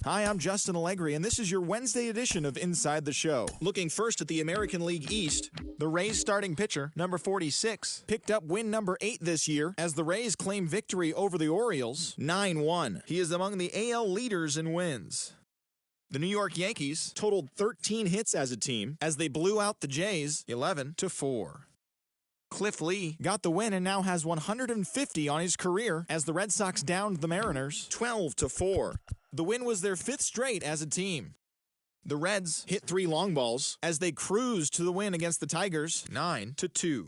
Hi, I'm Justin Allegri, and this is your Wednesday edition of Inside the Show. Looking first at the American League East, the Rays starting pitcher, number 46, picked up win number 8 this year as the Rays claim victory over the Orioles, 9-1. He is among the AL leaders in wins. The New York Yankees totaled 13 hits as a team as they blew out the Jays 11-4. Cliff Lee got the win and now has 150 on his career as the Red Sox downed the Mariners 12-4. The win was their 5th straight as a team. The Reds hit 3 long balls as they cruised to the win against the Tigers 9-2.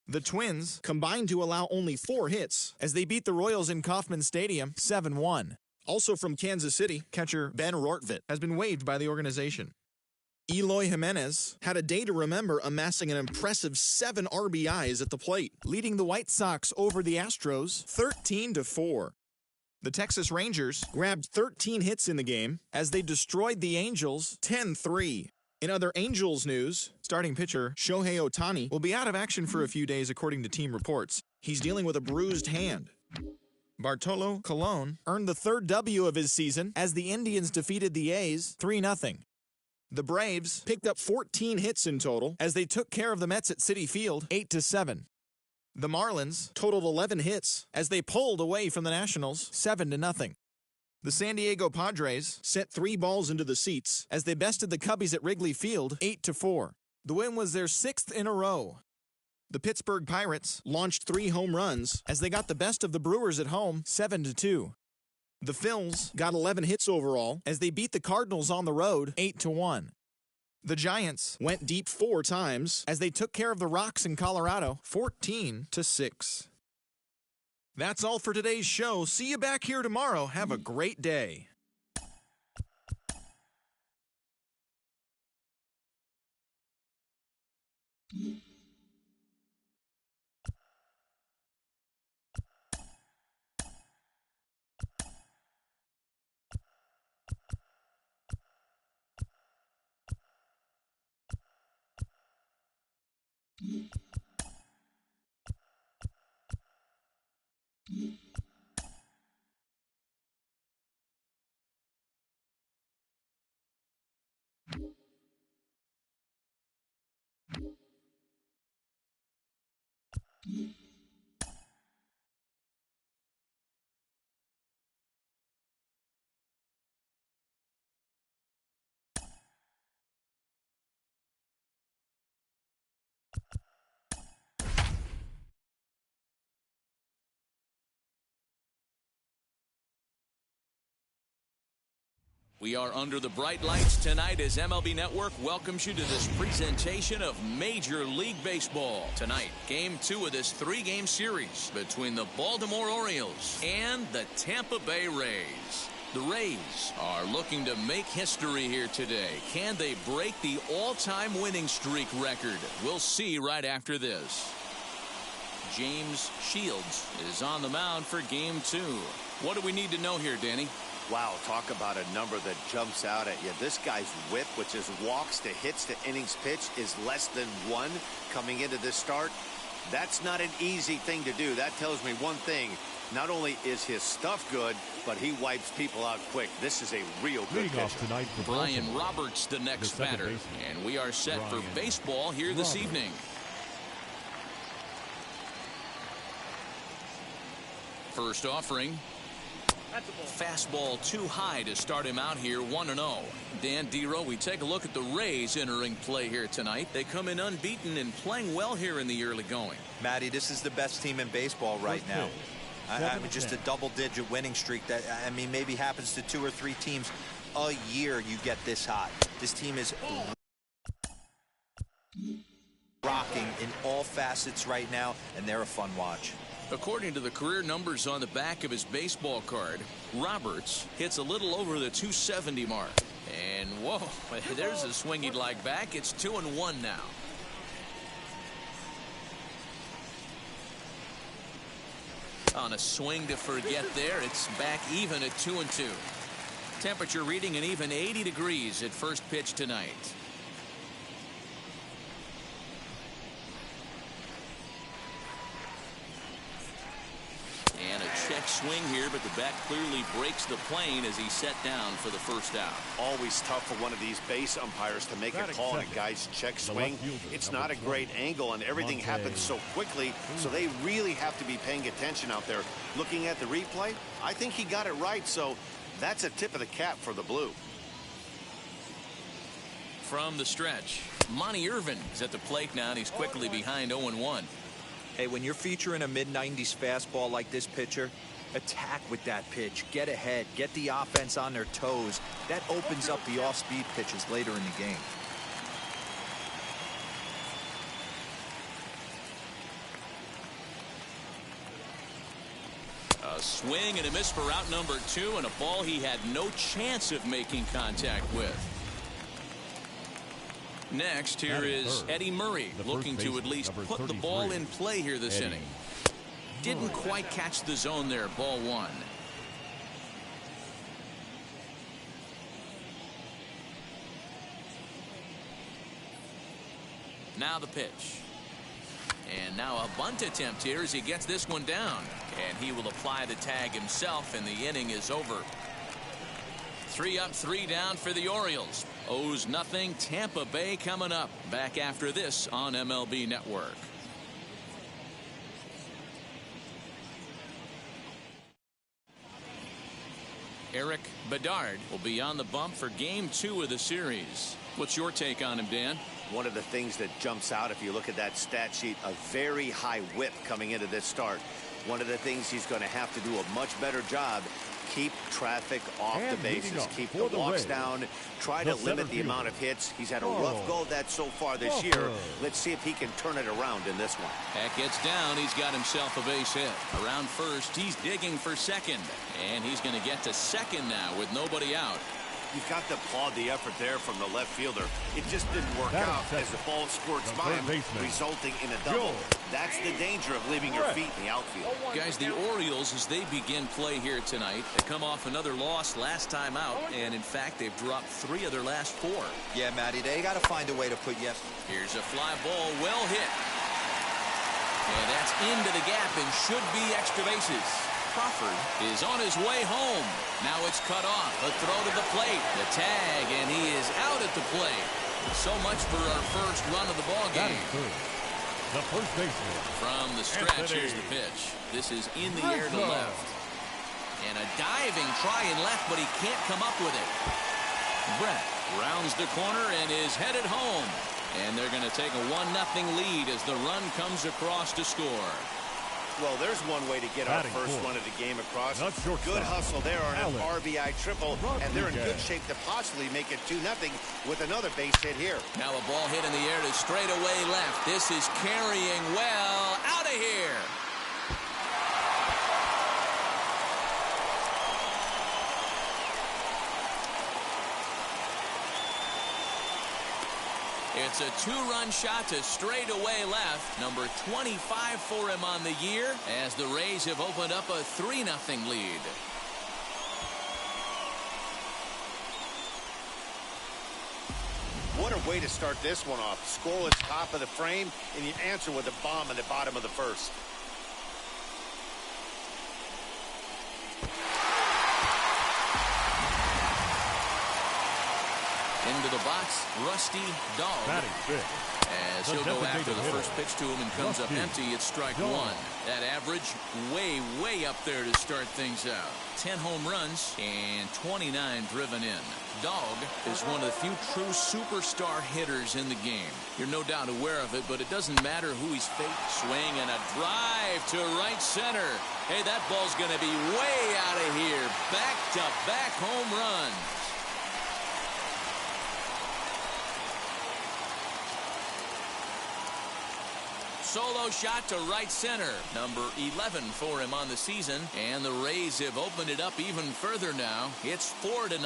The Twins combined to allow only 4 hits as they beat the Royals in Kauffman Stadium 7-1. Also from Kansas City, catcher Ben Rortvedt has been waived by the organization. Eloy Jimenez had a day to remember, amassing an impressive 7 RBIs at the plate, leading the White Sox over the Astros 13-4. The Texas Rangers grabbed 13 hits in the game as they destroyed the Angels 10-3. In other Angels news, starting pitcher Shohei Ohtani will be out of action for a few days according to team reports. He's dealing with a bruised hand. Bartolo Colon earned the 3rd W of his season as the Indians defeated the A's 3-0. The Braves picked up 14 hits in total as they took care of the Mets at Citi Field 8-7. The Marlins totaled 11 hits as they pulled away from the Nationals 7-0. The San Diego Padres sent 3 balls into the seats as they bested the Cubbies at Wrigley Field 8-4. The win was their 6th in a row. The Pittsburgh Pirates launched 3 home runs as they got the best of the Brewers at home 7-2. The Phils got 11 hits overall as they beat the Cardinals on the road 8-1. The Giants went deep 4 times as they took care of the Rocks in Colorado 14-6. That's all for today's show. See you back here tomorrow. Have a great day. We are under the bright lights tonight as MLB Network welcomes you to this presentation of Major League Baseball. Tonight, Game 2 of this 3-game series between the Baltimore Orioles and the Tampa Bay Rays. The Rays are looking to make history here today. Can they break the all-time winning streak record? We'll see right after this. James Shields is on the mound for Game 2. What do we need to know here, Danny? Wow, talk about a number that jumps out at you. This guy's whip, which is walks to hits to innings pitched, is less than 1 coming into this start. That's not an easy thing to do. That tells me one thing. Not only is his stuff good, but he wipes people out quick. This is a real good pitcher. Tonight for Brian Roberts, the next batter. And we are set for baseball here this evening. First offering. Fastball too high to start him out here 1-0. Dan Dero, we take a look at the Rays entering play here tonight. They come in unbeaten and playing well here in the early going. Matty, this is the best team in baseball right now. I mean, just a double-digit winning streak that, I mean, maybe happens to 2 or 3 teams a year you get this hot. This team is rocking in all facets right now, and they're a fun watch. According to the career numbers on the back of his baseball card, Roberts hits a little over the 270 mark. And whoa, there's a swing he'd like back. It's 2-1 now. On a swing to forget there, it's back even at 2-2. Temperature reading an even 80 degrees at first pitch tonight. swing here, but the bat clearly breaks the plane as he's set down for the first out. Always tough for one of these base umpires to make a call on a guy's check swing. It's not a great angle, and everything happens so quickly, so they really have to be paying attention out there. Looking at the replay, I think he got it right, so that's a tip of the cap for the Blue. From the stretch, Monty Irvin is at the plate now, and he's quickly behind 0-1. Hey, when you're featuring a mid-90s fastball like this pitcher, attack with that pitch. Get ahead. Get the offense on their toes. That opens up the off-speed pitches later in the game. A swing and a miss for out number 2, and a ball he had no chance of making contact with. Next, here is Eddie Murray, looking to at least put the ball in play here this inning. Didn't quite catch the zone there, ball 1. Now the pitch. And now a bunt attempt here as he gets this one down. And he will apply the tag himself, and the inning is over. 3 up, 3 down for the Orioles. O's nothing. Tampa Bay coming up. Back after this on MLB Network. Eric Bedard will be on the bump for game 2 of the series. What's your take on him, Dan? One of the things that jumps out if you look at that stat sheet, a very high whip coming into this start. One of the things he's going to have to do a much better job, keep traffic off the bases, keep the walks down, try to limit the amount of hits. He's had a rough go of that so far this year. Let's see if he can turn it around in this one. That gets down. He's got himself a base hit. Around first, he's digging for second. And he's going to get to second now with nobody out. You've got to applaud the effort there from the left fielder. It just didn't work out as the ball squirts by him, resulting in a double. That's the danger of leaving your feet in the outfield. Guys, the Orioles, as they begin play here tonight, they come off another loss last time out, and in fact, they've dropped 3 of their last 4. Yeah, Matty, they got to find a way to put yes. Here's a fly ball, well hit. And that's into the gap and should be extra bases. Crawford is on his way home. Now it's cut off. A throw to the plate. The tag, and he is out at the plate. So much for our first run of the ball game. The first baseman. From the stretch, here's the pitch. This is in the air to left. And a diving try in left, but he can't come up with it. Brett rounds the corner and is headed home. And they're going to take a 1-0 lead as the run comes across to score. Well, there's one way to get our first run of the game across. Good hustle there on an RBI triple, and they're in good shape to possibly make it 2-0 with another base hit here. Now a ball hit in the air to straightaway left. This is carrying well. Out of here. It's a 2-run shot to straightaway left. Number 25 for him on the year as the Rays have opened up a 3-0 lead. What a way to start this one off. Scoreless top of the frame, and you answer with a bomb in the bottom of the first. Into the box, Rusty Dog. As he'll go after the first pitch to him and comes up empty, it's strike 1. That average way up there to start things out. 10 home runs and 29 driven in. Dog is one of the few true superstar hitters in the game. You're no doubt aware of it, but it doesn't matter who he's facing. Swing and a drive to right center. Hey, that ball's going to be way out of here. Back-to-back home runs. Solo shot to right center. Number 11 for him on the season. And the Rays have opened it up even further now. It's 4-0.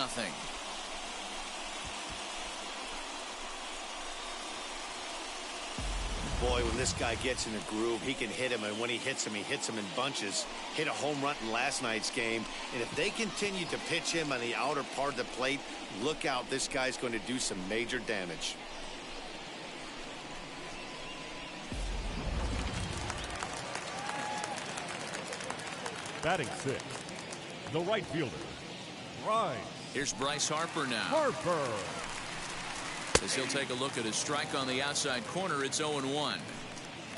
Boy, when this guy gets in a groove, he can hit him. And when he hits him in bunches. Hit a home run in last night's game. And if they continue to pitch him on the outer part of the plate, look out. This guy's going to do some major damage. Batting sixth, the right fielder, Bryce Here's Bryce Harper now. Harper. As he'll take a look at his strike on the outside corner, it's 0-1.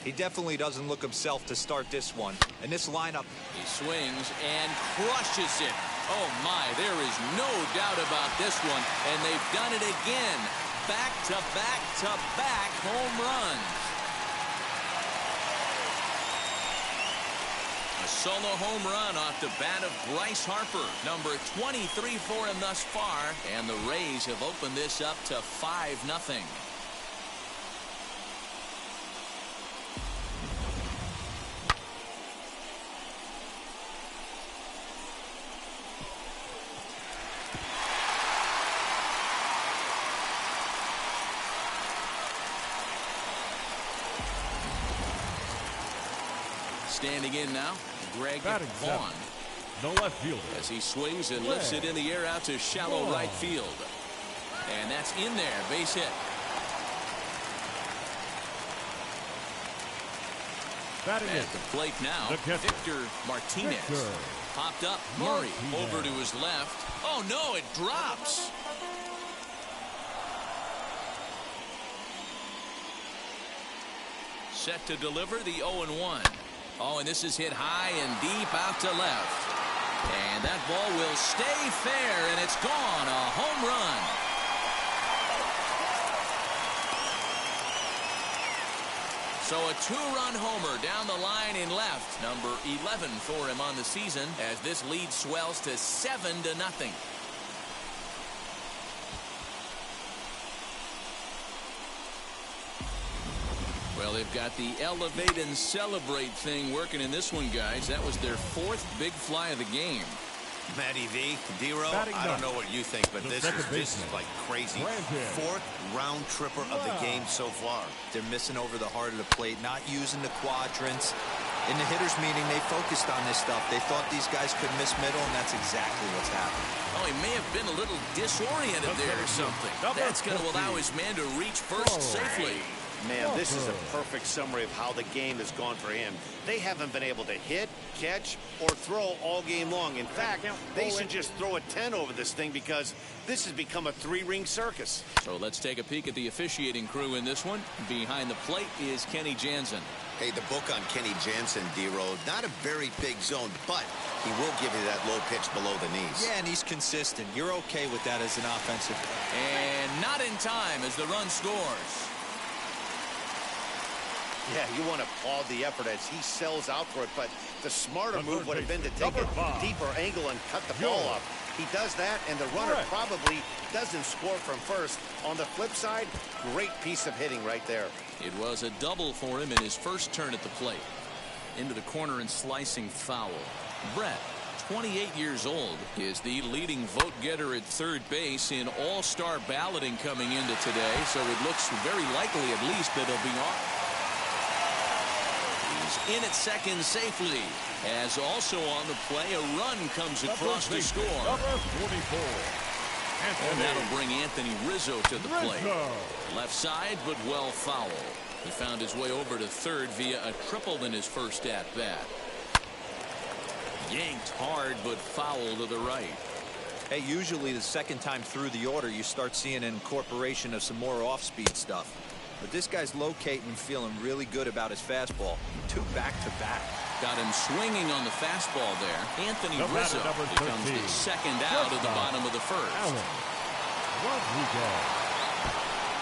He definitely doesn't look himself to start this one. And this lineup. He swings and crushes it. Oh my, there is no doubt about this one. And they've done it again. Back to back to back home runs. A solo home run off the bat of Bryce Harper, number 23 for him thus far, and the Rays have opened this up to 5-0. Standing in now, Greg Batting Vaughn. The left fielder. As he swings and lifts it in the air out to shallow right field. And that's in there, base hit. Batting At the plate now, Victor Martinez. Popped up, Murray over to his left. Oh no, it drops. Set to deliver the 0-1. Oh, and this is hit high and deep out to left. And that ball will stay fair, and it's gone. A home run. So a two-run homer down the line in left. Number 11 for him on the season as this lead swells to 7-0. Well, they've got the elevate and celebrate thing working in this one, guys. That was their fourth big fly of the game. Matty V, D-Row, I don't know what you think, but this is like crazy. Fourth round tripper of the game so far. They're missing over the heart of the plate, not using the quadrants. In the hitters meeting, they focused on this stuff. They thought these guys could miss middle, and that's exactly what's happened. Oh, he may have been a little disoriented there or something. That's going to allow his man to reach first safely. Man, this is a perfect summary of how the game has gone for him. They haven't been able to hit, catch, or throw all game long. In fact, they should just throw a 10 over this thing because this has become a three-ring circus. So let's take a peek at the officiating crew in this one. Behind the plate is Kenny Jansen. Hey, the book on Kenny Jansen, D-Road, not a very big zone, but he will give you that low pitch below the knees. Yeah, and he's consistent. You're okay with that as an offensive. And not in time as the run scores. Yeah, you want to applaud the effort as he sells out for it, but the smarter move would have been to take a deeper angle and cut the ball up. He does that, and the runner probably doesn't score from first. On the flip side, great piece of hitting right there. It was a double for him in his first turn at the plate. Into the corner and slicing foul. Brett, 28 years old, is the leading vote getter at third base in all-star balloting coming into today, so it looks very likely at least that he'll be on. In at second safely, as also on the play a run comes across to score. Number 44. And that'll bring Anthony Rizzo to the plate. Left side, but well foul. He found his way over to third via a triple in his first at bat. Yanked hard, but foul to the right. Hey, usually the second time through the order you start seeing an incorporation of some more off-speed stuff. But this guy's locating and feeling really good about his fastball. Two back-to-back. Got him swinging on the fastball there. Anthony Rizzo becomes the second out of the bottom of the first.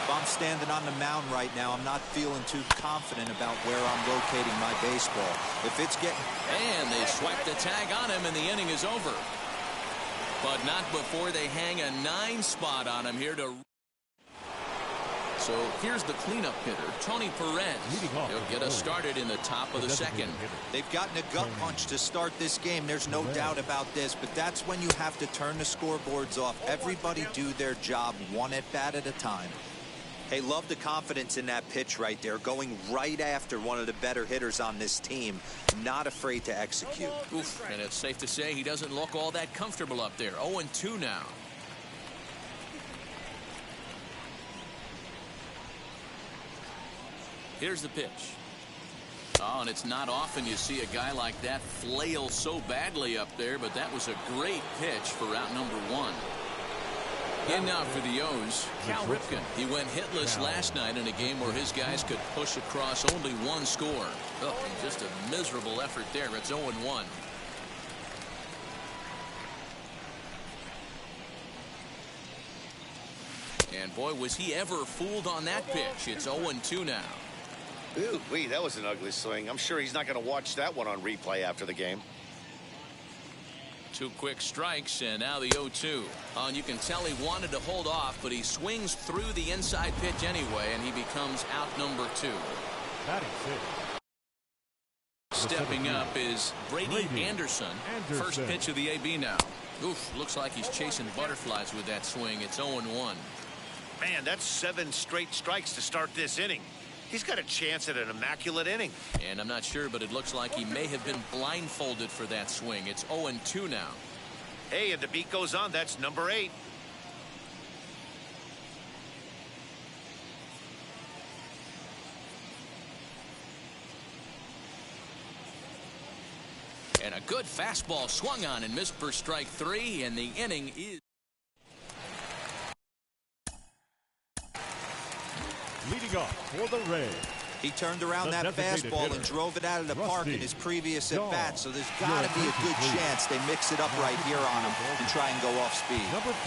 If I'm standing on the mound right now, I'm not feeling too confident about where I'm locating my baseball. If it's getting... And they swipe the tag on him, and the inning is over. But not before they hang a 9 spot on him here to... So here's the cleanup hitter, Tony Perez. He'll get us started in the top of the second. They've gotten a gut punch to start this game. There's no doubt about this, but that's when you have to turn the scoreboards off. Everybody do their job one at bat at a time. Hey, love the confidence in that pitch right there, going right after one of the better hitters on this team. Not afraid to execute. Oof, and it's safe to say he doesn't look all that comfortable up there. 0-2 now. Here's the pitch. Oh, and it's not often you see a guy like that flail so badly up there, but that was a great pitch for out number 1. In now for the O's, Cal Ripken. He went hitless last night in a game where his guys could push across only 1 score. Oh, and just a miserable effort there. It's 0-1. And boy, was he ever fooled on that pitch. It's 0-2 now. Ooh, wee, that was an ugly swing. I'm sure he's not going to watch that one on replay after the game. 2 quick strikes, and now the 0-2. Oh, and you can tell he wanted to hold off, but he swings through the inside pitch anyway, and he becomes out number 2. Stepping up is Brady Anderson. First pitch of the AB now. Oof, looks like he's chasing butterflies with that swing. It's 0-1. Man, that's 7 straight strikes to start this inning. He's got a chance at an immaculate inning. And I'm not sure, but it looks like he may have been blindfolded for that swing. It's 0-2 now. Hey, and the beat goes on. That's number 8. And a good fastball swung on and missed for strike 3, and the inning is... Leading off for the Rays. He turned around that fastball and drove it out of the park in his previous at-bat, so there's got to be a good chance they mix it up right here on him and try and go off speed.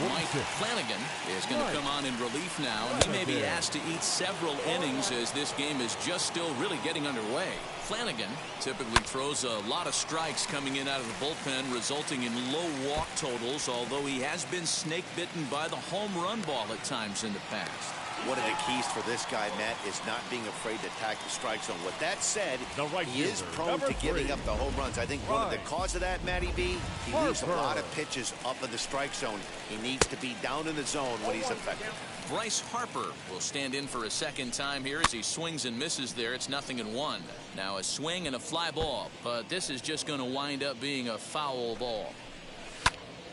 Mike Flanagan is going to come on in relief now, and he may be asked to eat several innings as this game is just still really getting underway. Flanagan typically throws a lot of strikes coming in out of the bullpen, resulting in low walk totals, although he has been snake-bitten by the home run ball at times in the past. One of the keys for this guy, Matt, is not being afraid to attack the strike zone. With that said, he is prone to giving up the home runs. I think one of the cause of that, Matty B, he leaves a lot of pitches up in the strike zone. He needs to be down in the zone when he's effective. Bryce Harper will stand in for a second time here as he swings and misses there. It's 0-1. Now a swing and a fly ball, but this is just going to wind up being a foul ball.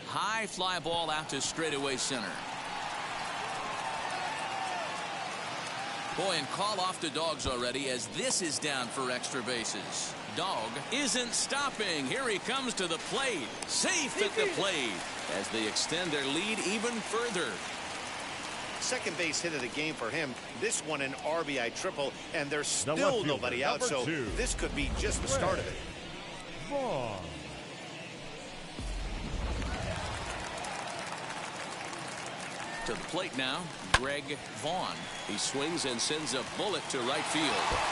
High fly ball out to straightaway center. Boy, and call off the Dogs already as this is down for extra bases. Dog isn't stopping. Here he comes to the plate. Safe at the plate as they extend their lead even further. Second base hit of the game for him. This one an RBI triple, and there's still nobody out, so this could be just the start of it. Vaughn. To the plate now, Greg Vaughn. He swings and sends a bullet to right field.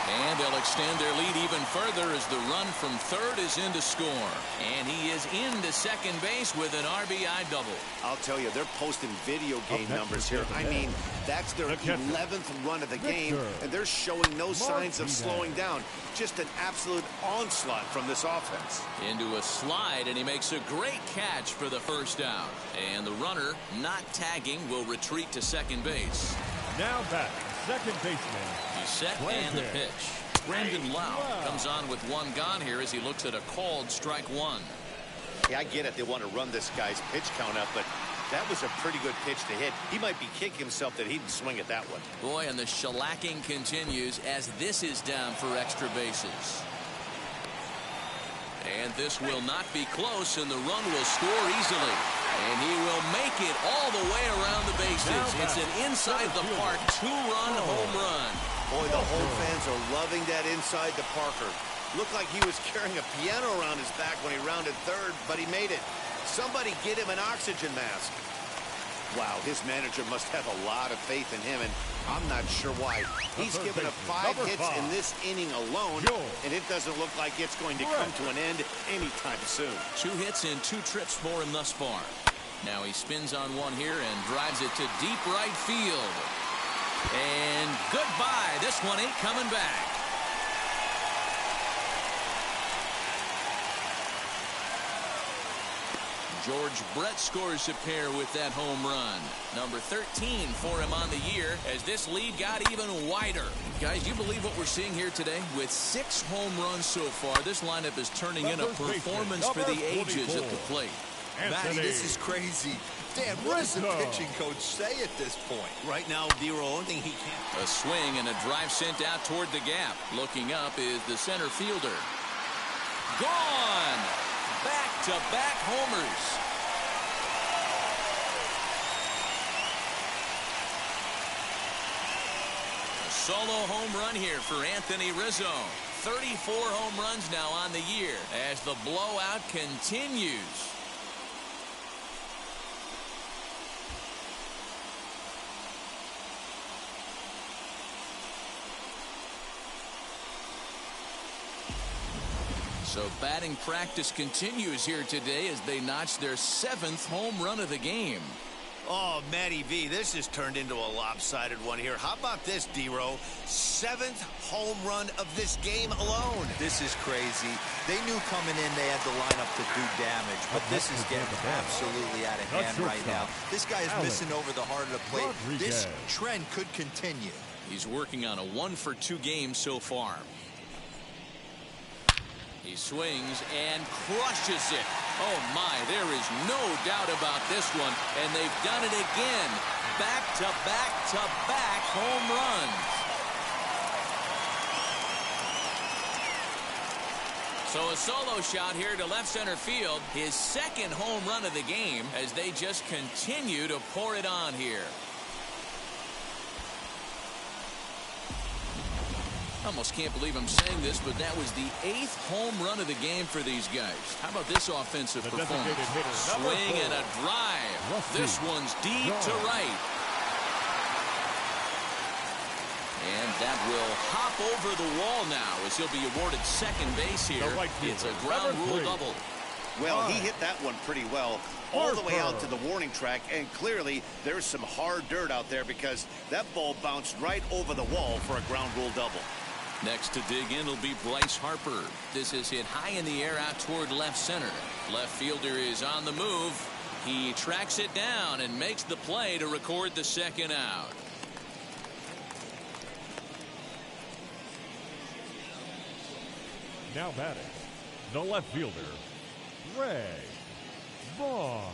And they'll extend their lead even further as the run from third is in to score. And he is into second base with an RBI double. I'll tell you, they're posting video game numbers here. I mean, that's their 11th run of the game, and they're showing no signs of slowing down. Just an absolute onslaught from this offense. Into a slide, and he makes a great catch for the first out. And the runner, not tagging, will retreat to second base. Now back, second baseman. He's set and the pitch. Brandon Lau comes on with 1 gone here as he looks at a called strike 1. Yeah, I get it. They want to run this guy's pitch count up, but that was a pretty good pitch to hit. He might be kicking himself that he didn't swing at that one. Boy, and the shellacking continues as this is down for extra bases. And this will not be close, and the run will score easily. And he will make it all the way around the bases. It's an inside-the-park 2-run home run. Boy, the home fans are loving that inside the Parker. Looked like he was carrying a piano around his back when he rounded third, but he made it. Somebody get him an oxygen mask. Wow, his manager must have a lot of faith in him, and I'm not sure why. He's given up 5 hits in this inning alone, and it doesn't look like it's going to come to an end anytime soon. 2 hits and 2 trips for him thus far. Now he spins on one here and drives it to deep right field. And goodbye. This one ain't coming back. George Brett scores a pair with that home run. Number 13 for him on the year as this lead got even wider. Guys, you believe what we're seeing here today? With 6 home runs so far, this lineup is turning in a performance for the ages at the plate. Matty, this is crazy. Dan, what does the pitching coach say at this point? Right now, Dero, only thing he can. A swing and a drive sent out toward the gap. Looking up is the center fielder. Gone! Back-to-back homers. A solo home run here for Anthony Rizzo. 34 home runs now on the year as the blowout continues. So batting practice continues here today as they notch their 7th home run of the game. Oh, Matty V, this has turned into a lopsided one here. How about this, Dero? 7th home run of this game alone. This is crazy. They knew coming in they had the lineup to do damage, but this is getting absolutely out of hand right now. This guy is missing over the heart of the plate. This trend could continue. He's working on a 1-for-2 game so far. He swings and crushes it. Oh my, there is no doubt about this one. And they've done it again. Back-to-back-to-back home runs. So a solo shot here to left center field. His 2nd home run of the game as they just continue to pour it on here. Almost can't believe I'm saying this, but that was the 8th home run of the game for these guys. How about this offensive performance? Swing and a drive. This one's deep to right. And that will hop over the wall now as he'll be awarded second base here. It's a ground rule double. Well, he hit that one pretty well all the way out to the warning track, and clearly there's some hard dirt out there because that ball bounced right over the wall for a ground rule double. Next to dig in will be Bryce Harper. This is hit high in the air out toward left center. Left fielder is on the move. He tracks it down and makes the play to record the 2nd out. Now batting, the left fielder, Ray Vaughn.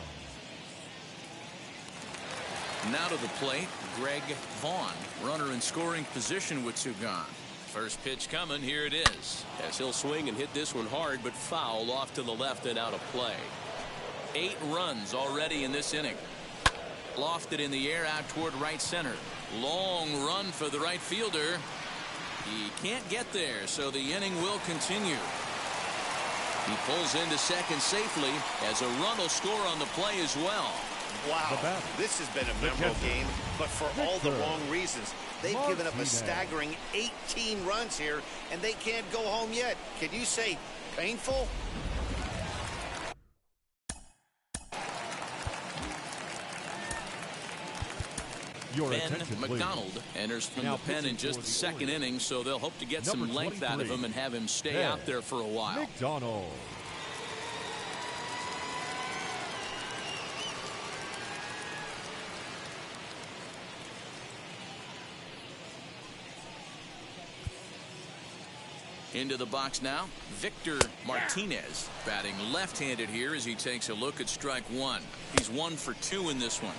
Now to the plate, Greg Vaughn. Runner in scoring position with 2 gone. First pitch coming, here it is. As he'll swing and hit this one hard, but foul off to the left and out of play. 8 runs already in this inning. Lofted in the air out toward right center. Long run for the right fielder. He can't get there, so the inning will continue. He pulls into second safely as a run will score on the play as well. Wow, this has been a memorable game, but for all the wrong reasons. They've given up a staggering 18 runs here, and they can't go home yet. Can you say painful? Ben McDonald enters from the pen in just the 2nd inning, so they'll hope to get some length out of him and have him stay out there for a while. McDonald. Into the box now, Victor Martinez batting left-handed here as he takes a look at strike 1. He's 1 for 2 in this one.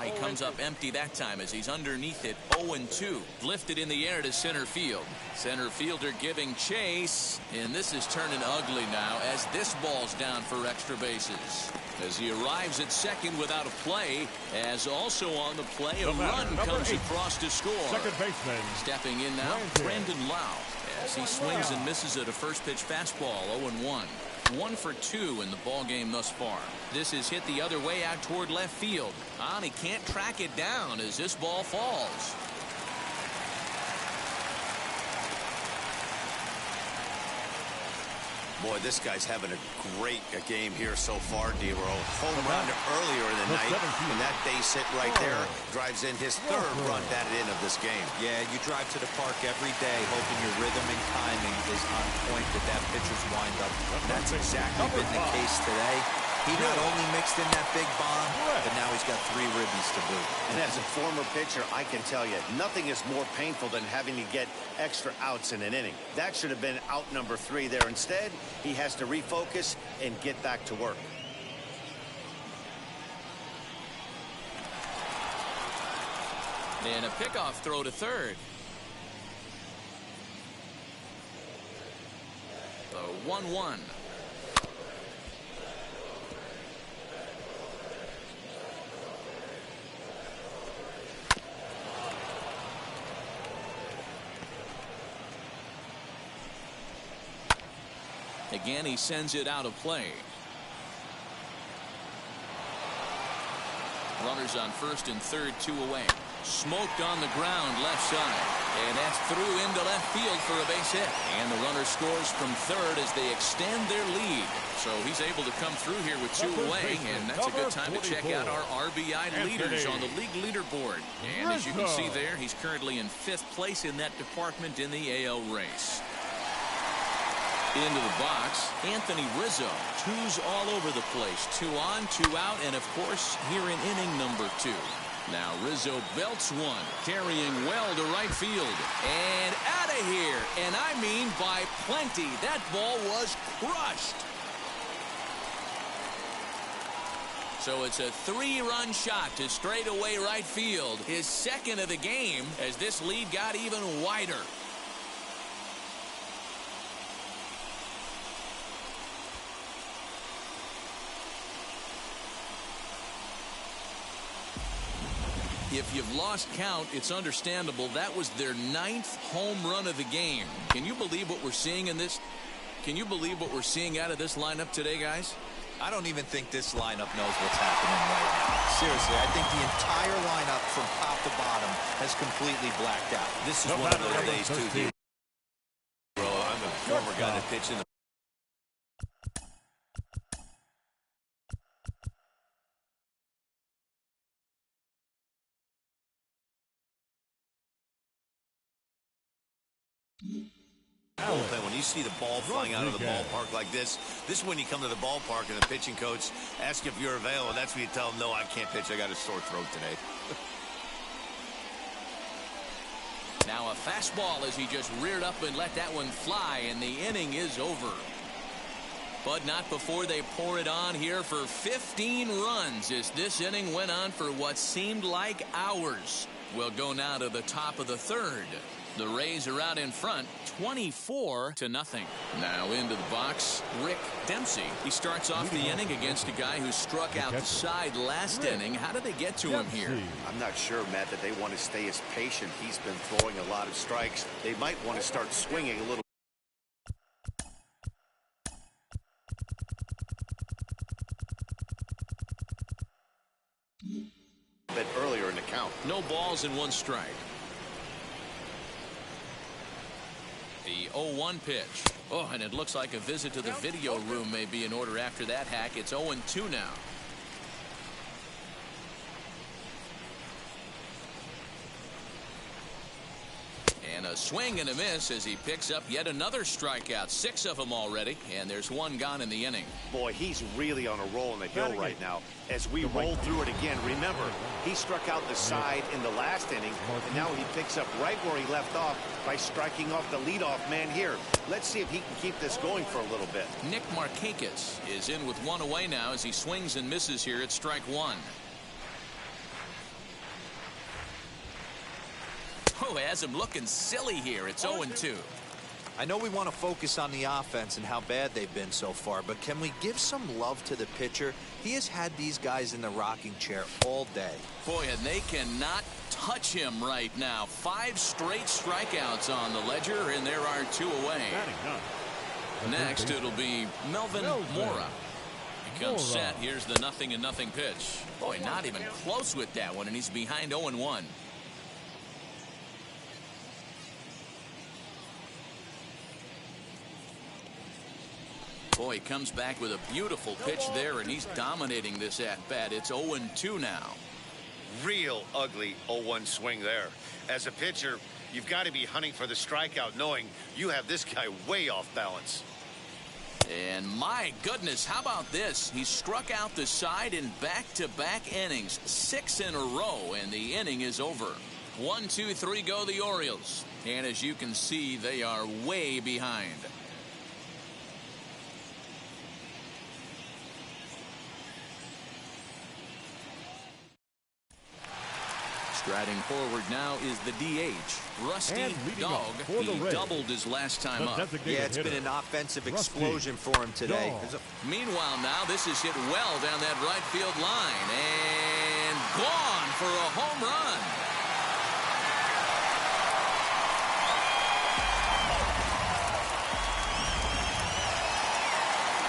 He comes up empty that time as he's underneath it. 0-2. Lifted in the air to center field. Center fielder giving chase, and this is turning ugly now as this ball's down for extra bases. As he arrives at second without a play, as also on the play, a run comes across to score. Second baseman. Stepping in now, Brandon Lau, as he swings and misses at a first pitch fastball. 0-1. 1 for 2 in the ball game thus far. This is hit the other way out toward left field. And he can't track it down as this ball falls. Boy, this guy's having a great game here so far, Dero. Home run earlier in the night, and that base hit right there drives in his 3rd run batted in of this game. Yeah, you drive to the park every day hoping your rhythm and timing is on point with that pitcher's windup. That's exactly been the case today. He not only mixed in that big bomb, but now he's got 3 ribbies to boot. And as a former pitcher, I can tell you, nothing is more painful than having to get extra outs in an inning. That should have been out number 3 there. Instead, he has to refocus and get back to work. And a pickoff throw to third. The 1-1. Again, he sends it out of play. Runners on first and third, 2 away. Smoked on the ground left side. And that's through into left field for a base hit. And the runner scores from third as they extend their lead. So he's able to come through here with 2 away. And that's a good time to check out our RBI leaders on the league leaderboard. And as you can see there, he's currently in 5th place in that department in the AL race. Into the box, Anthony Rizzo. 2s all over the place. 2 on, 2 out, and of course, here in inning number 2. Now Rizzo belts one, carrying well to right field. And out of here. And I mean by plenty. That ball was crushed. So it's a 3-run shot to straightaway right field. His 2nd of the game as this lead got even wider. If you've lost count, it's understandable. That was their 9th home run of the game. Can you believe what we're seeing in this? Can you believe what we're seeing out of this lineup today, guys? I don't even think this lineup knows what's happening right now. Seriously, I think the entire lineup from top to bottom has completely blacked out. This is one of those days, too. Bro, I'm a former guy that pitched in the bullpen. When you see the ball flying out of the ballpark like this is when you come to the ballpark and the pitching coach asks if you're available. That's when you tell him, no, I can't pitch. I got a sore throat today. Now a fastball as he just reared up and let that one fly, and the inning is over. But not before they pour it on here for 15 runs as this inning went on for what seemed like hours. We'll go now to the top of the 3rd. The Rays are out in front, 24-0. Now into the box, Rick Dempsey. He starts off the inning against a guy who struck out the side last inning. How did they get to him here? I'm not sure, Matt, that they want to stay as patient. He's been throwing a lot of strikes. They might want to start swinging a little bit earlier in the count. No balls and 1 strike. The 0-1 pitch. Oh, and it looks like a visit to the video room may be in order after that hack. It's 0-2 now. And a swing and a miss as he picks up yet another strikeout. 6 of them already, and there's 1 gone in the inning. Boy, he's really on a roll in the hill right now. As we roll through it again, remember, he struck out the side in the last inning, and now he picks up right where he left off by striking off the leadoff man here. Let's see if he can keep this going for a little bit. Nick Markakis is in with 1 away now as he swings and misses here at strike 1. Oh, has him looking silly here. It's 0-2. I know we want to focus on the offense and how bad they've been so far, but can we give some love to the pitcher? He has had these guys in the rocking chair all day. Boy, and they cannot touch him right now. 5 straight strikeouts on the ledger, and there are 2 away. Next, it'll be Melvin Mora. He comes set. Here's the 0-0 pitch. Boy, not even close with that one, and he's behind 0-1. Boy, he comes back with a beautiful pitch there, and he's dominating this at-bat. It's 0-2 now. Real ugly 0-1 swing there. As a pitcher, you've got to be hunting for the strikeout, knowing you have this guy way off balance. And my goodness, how about this? He struck out the side in back-to-back innings, 6 in a row, and the inning is over. 1, 2, 3 go the Orioles. And as you can see, they are way behind. Striding forward now is the DH, Rusty Dog. He doubled his last time up. Yeah, it's been an offensive explosion for him today. Meanwhile, now this is hit well down that right field line and gone for a home run.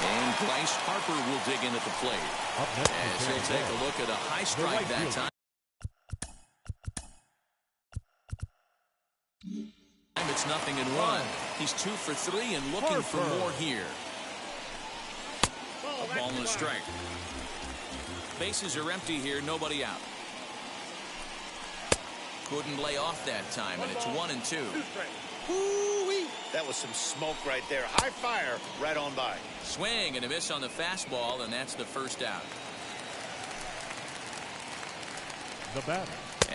And Bryce Harper will dig in at the plate as he'll take a look at a high strike that time. It's 0-1. He's 2 for 3 and looking for more here. A ball and a strike. Bases are empty here, nobody out. Couldn't lay off that time, and it's 1-2. Woo-wee. That was some smoke right there. High fire right on by. Swing and a miss on the fastball, and that's the first out. The batter.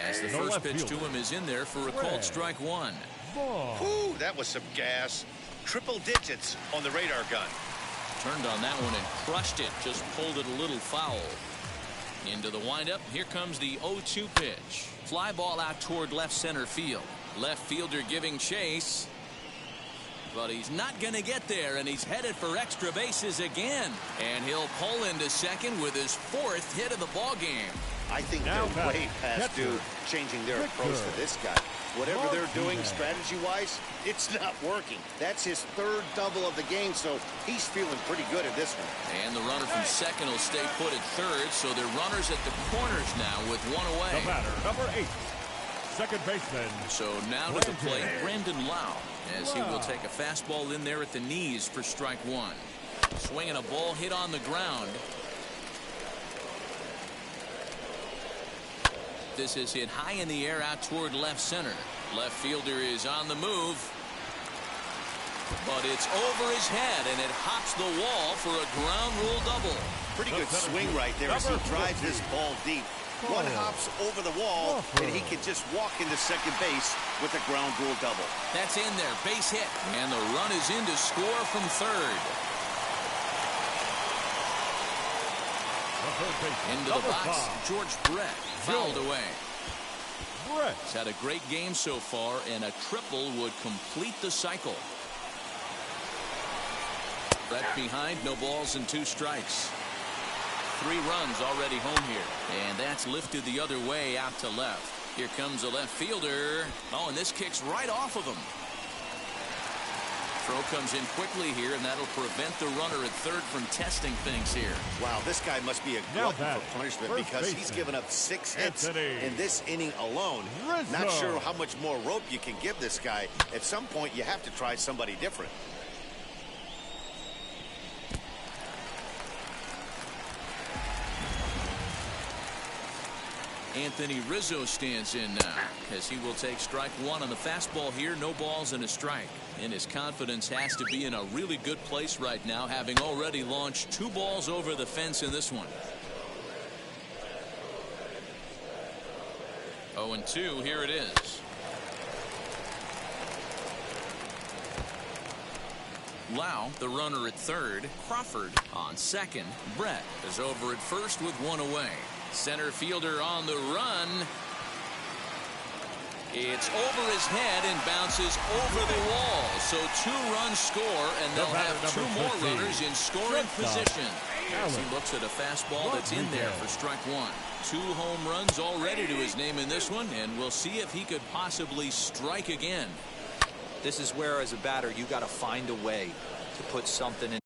As the first pitch to him is in there for a called strike one. Whew, that was some gas. Triple digits on the radar gun. Turned on that one and crushed it. Just pulled it a little foul. Into the windup. Here comes the 0-2 pitch. Fly ball out toward left center field. Left fielder giving chase. But he's not going to get there, and he's headed for extra bases again. And he'll pull into second with his 4th hit of the ball game. I think they're way past due changing their approach to this guy. Whatever they're doing strategy-wise, it's not working. That's his 3rd double of the game, so he's feeling pretty good at this one. And the runner from second will stay put at third, so they're runners at the corners now with one away. The batter, number 8, second baseman. So now to the plate, Brandon Lau, as he will take a fastball in there at the knees for strike one. Swinging a ball hit on the ground. This is hit high in the air out toward left center. Left fielder is on the move. But it's over his head, and it hops the wall for a ground rule double. Pretty good swing right there as he drives this ball deep. One hops over the wall, and he can just walk into second base with a ground rule double. That's in there, base hit. And the run is in to score from third. Into the box, George Brett fouled away. He's had a great game so far, and a triple would complete the cycle. Brett behind, no balls and 2 strikes. 3 runs already home here, and that's lifted the other way out to left. Here comes the left fielder. Oh, and this kicks right off of him. Throw comes in quickly here, and that'll prevent the runner at third from testing things here. Wow, this guy must be a glutton for punishment because he's given up 6 hits in this inning alone. Not sure how much more rope you can give this guy. At some point, you have to try somebody different. Anthony Rizzo stands in now as he will take strike one on the fastball here. No balls and a strike. And his confidence has to be in a really good place right now, having already launched 2 balls over the fence in this one. 0-2, here it is. Lau, the runner at third. Crawford on second. Brett is over at first with 1 away. Center fielder on the run. It's over his head and bounces over the wall. So 2 runs score, and they'll have 2 more runners in scoring position. As he looks at a fastball that's in there for strike one. 2 home runs already to his name in this one, and we'll see if he could possibly strike again. This is where, as a batter, you got to find a way to put something in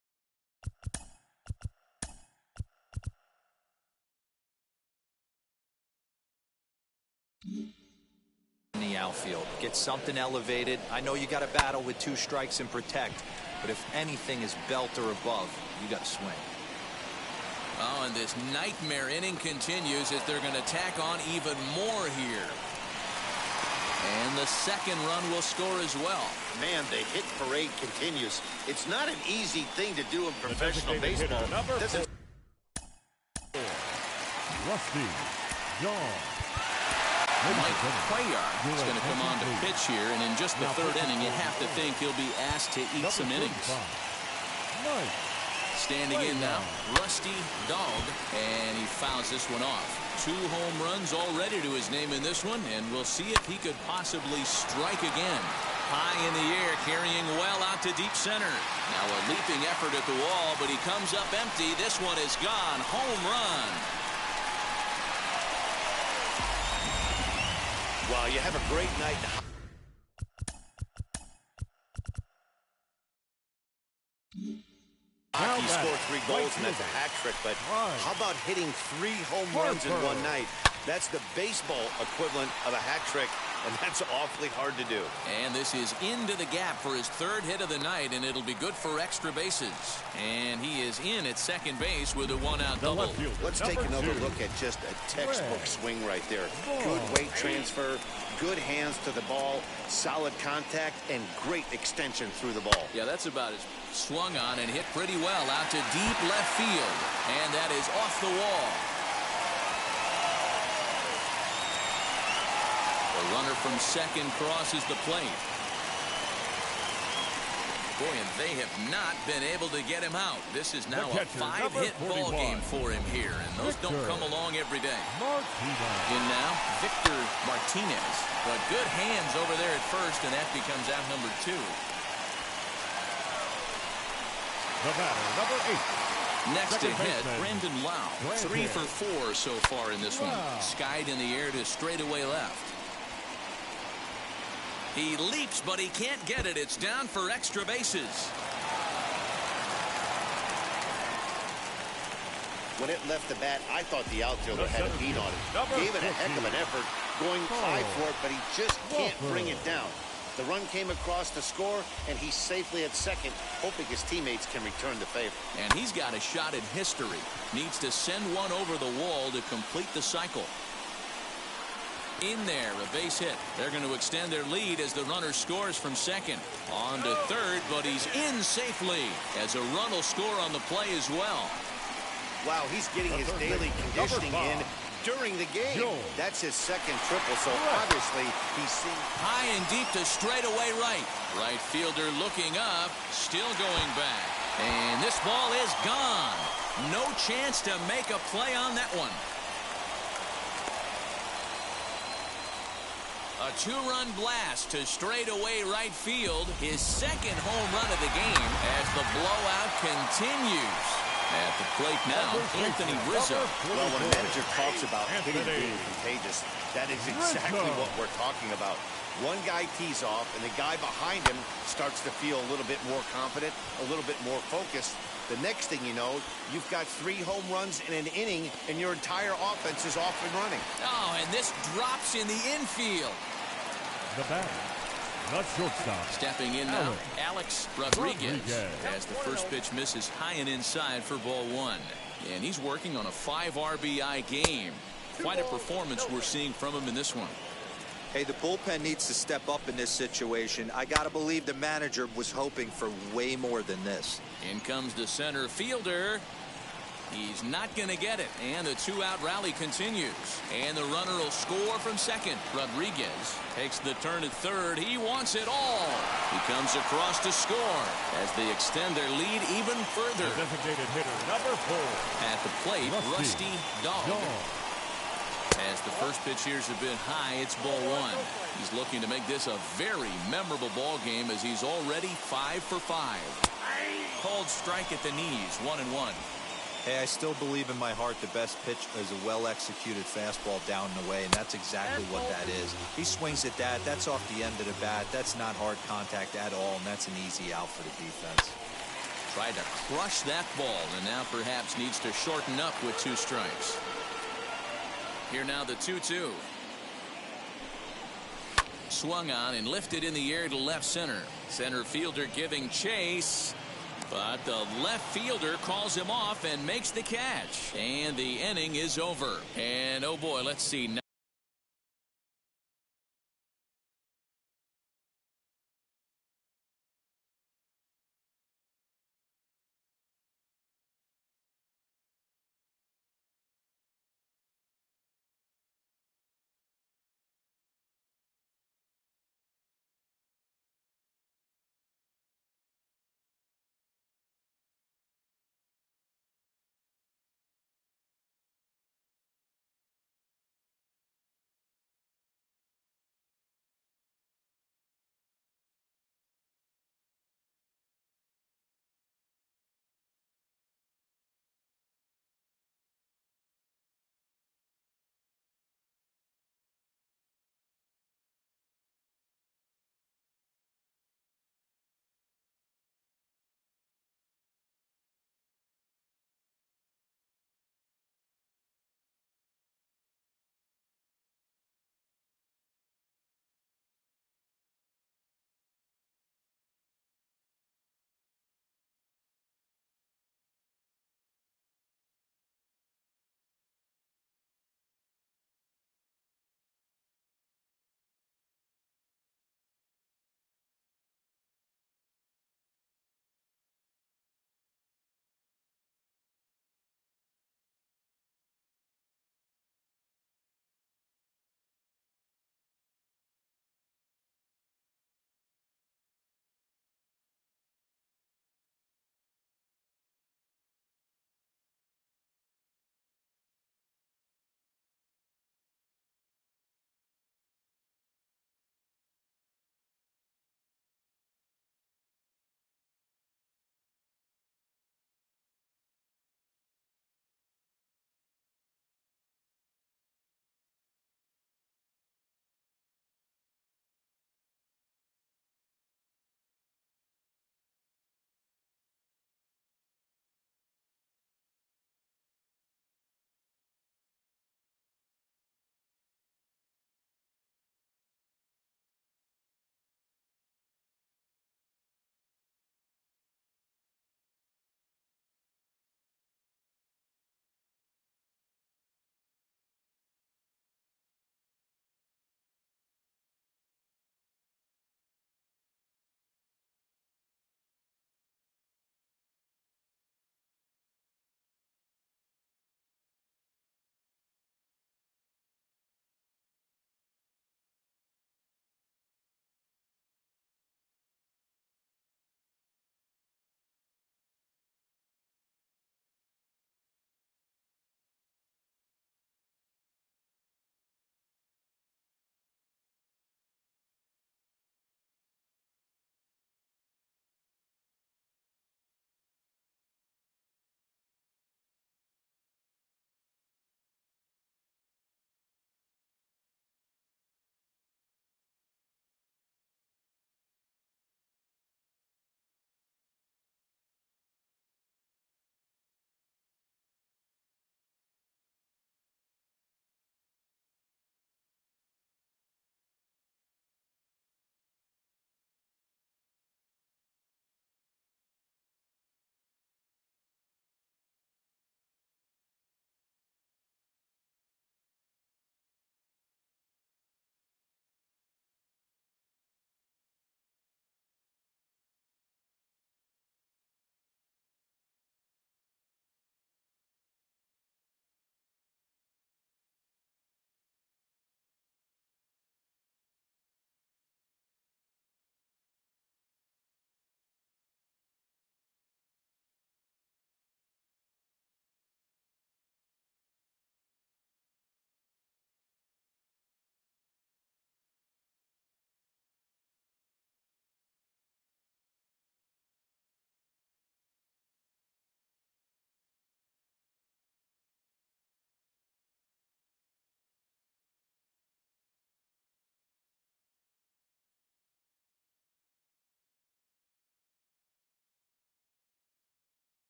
the outfield. Get something elevated. I know you got to battle with 2 strikes and protect, but if anything is belt or above, you got to swing. Oh, and this nightmare inning continues as they're going to tack on even more here. And the second run will score as well. Man, the hit parade continues. It's not an easy thing to do in professional baseball. Rusty John. Mike Cuellar is going to come on to pitch here, and in just the 3rd inning, you have to think he'll be asked to eat some innings. Standing in now, Rusty Dog, and he fouls this one off. 2 home runs already to his name in this one, and we'll see if he could possibly strike again. High in the air, carrying well out to deep center. Now a leaping effort at the wall, but he comes up empty. This one is gone. Home run. Well, you have a great night. He scored 3 goals, and that's a hat trick. But how about hitting 3 home runs in one night? That's the baseball equivalent of a hat trick, and that's awfully hard to do. And this is into the gap for his 3rd hit of the night, and it'll be good for extra bases. And he is in at second base with a 1-out double. Let's take another look at just a textbook swing right there. Good weight transfer, good hands to the ball, solid contact, and great extension through the ball. Yeah, that's about it. Swung on and hit pretty well out to deep left field. And that is off the wall. The runner from second crosses the plate. Boy, and they have not been able to get him out. This is now a 5-hit ball game for him here, and those don't come along every day. In now, Victor Martinez. But good hands over there at first, and that becomes out number 2. The batter, number 8. Next to hit, Brandon Lau. 3 for 4 so far in this one. Skied in the air to straightaway left. He leaps, but he can't get it. It's down for extra bases. When it left the bat, I thought the outfielder had a beat on it. Gave it a heck of an effort, going high for it, but he just can't bring it down. The run came across to score, and he's safely at second, hoping his teammates can return the favor. And he's got a shot at history. Needs to send one over the wall to complete the cycle. In there, a base hit. They're going to extend their lead as the runner scores from second. On to third, but he's in safely as a run will score on the play as well. Wow, he's getting his daily conditioning in during the game. That's his second triple, so obviously he's seen. High and deep to straightaway right. Right fielder looking up, still going back. And this ball is gone. No chance to make a play on that one. A 2-run blast to straightaway right field. His second home run of the game as the blowout continues. At the plate now, Anthony Rizzo. Well, when a manager talks about hitting being contagious, that is exactly what we're talking about. One guy tees off, and the guy behind him starts to feel a little bit more confident, a little bit more focused. The next thing you know, you've got 3 home runs in an inning, and your entire offense is off and running. Oh, and this drops in the infield. The batter, the shortstop. Stepping in now, Alex Rodriguez. As the first pitch misses high and inside for ball 1. And he's working on a 5 RBI game. Quite a performance we're seeing from him in this one. Hey, the bullpen needs to step up in this situation. I got to believe the manager was hoping for way more than this. In comes the center fielder. He's not going to get it, and the 2-out rally continues. And the runner will score from second. Rodriguez takes the turn at third. He wants it all. He comes across to score as they extend their lead even further. The designated hitter, number 4. At the plate, Rusty Dog. As the first pitch here's a bit high, it's ball 1. He's looking to make this a very memorable ball game as he's already 5 for 5. Called strike at the knees, 1-1. Hey, I still believe in my heart the best pitch is a well-executed fastball down and away, and that's exactly what that is. He swings at that. That's off the end of the bat. That's not hard contact at all, and that's an easy out for the defense. Tried to crush that ball, and now perhaps needs to shorten up with 2 strikes. Here now the 2-2. Swung on and lifted in the air to left center. Center fielder giving chase. But the left fielder calls him off and makes the catch. And the inning is over. And oh boy, let's see.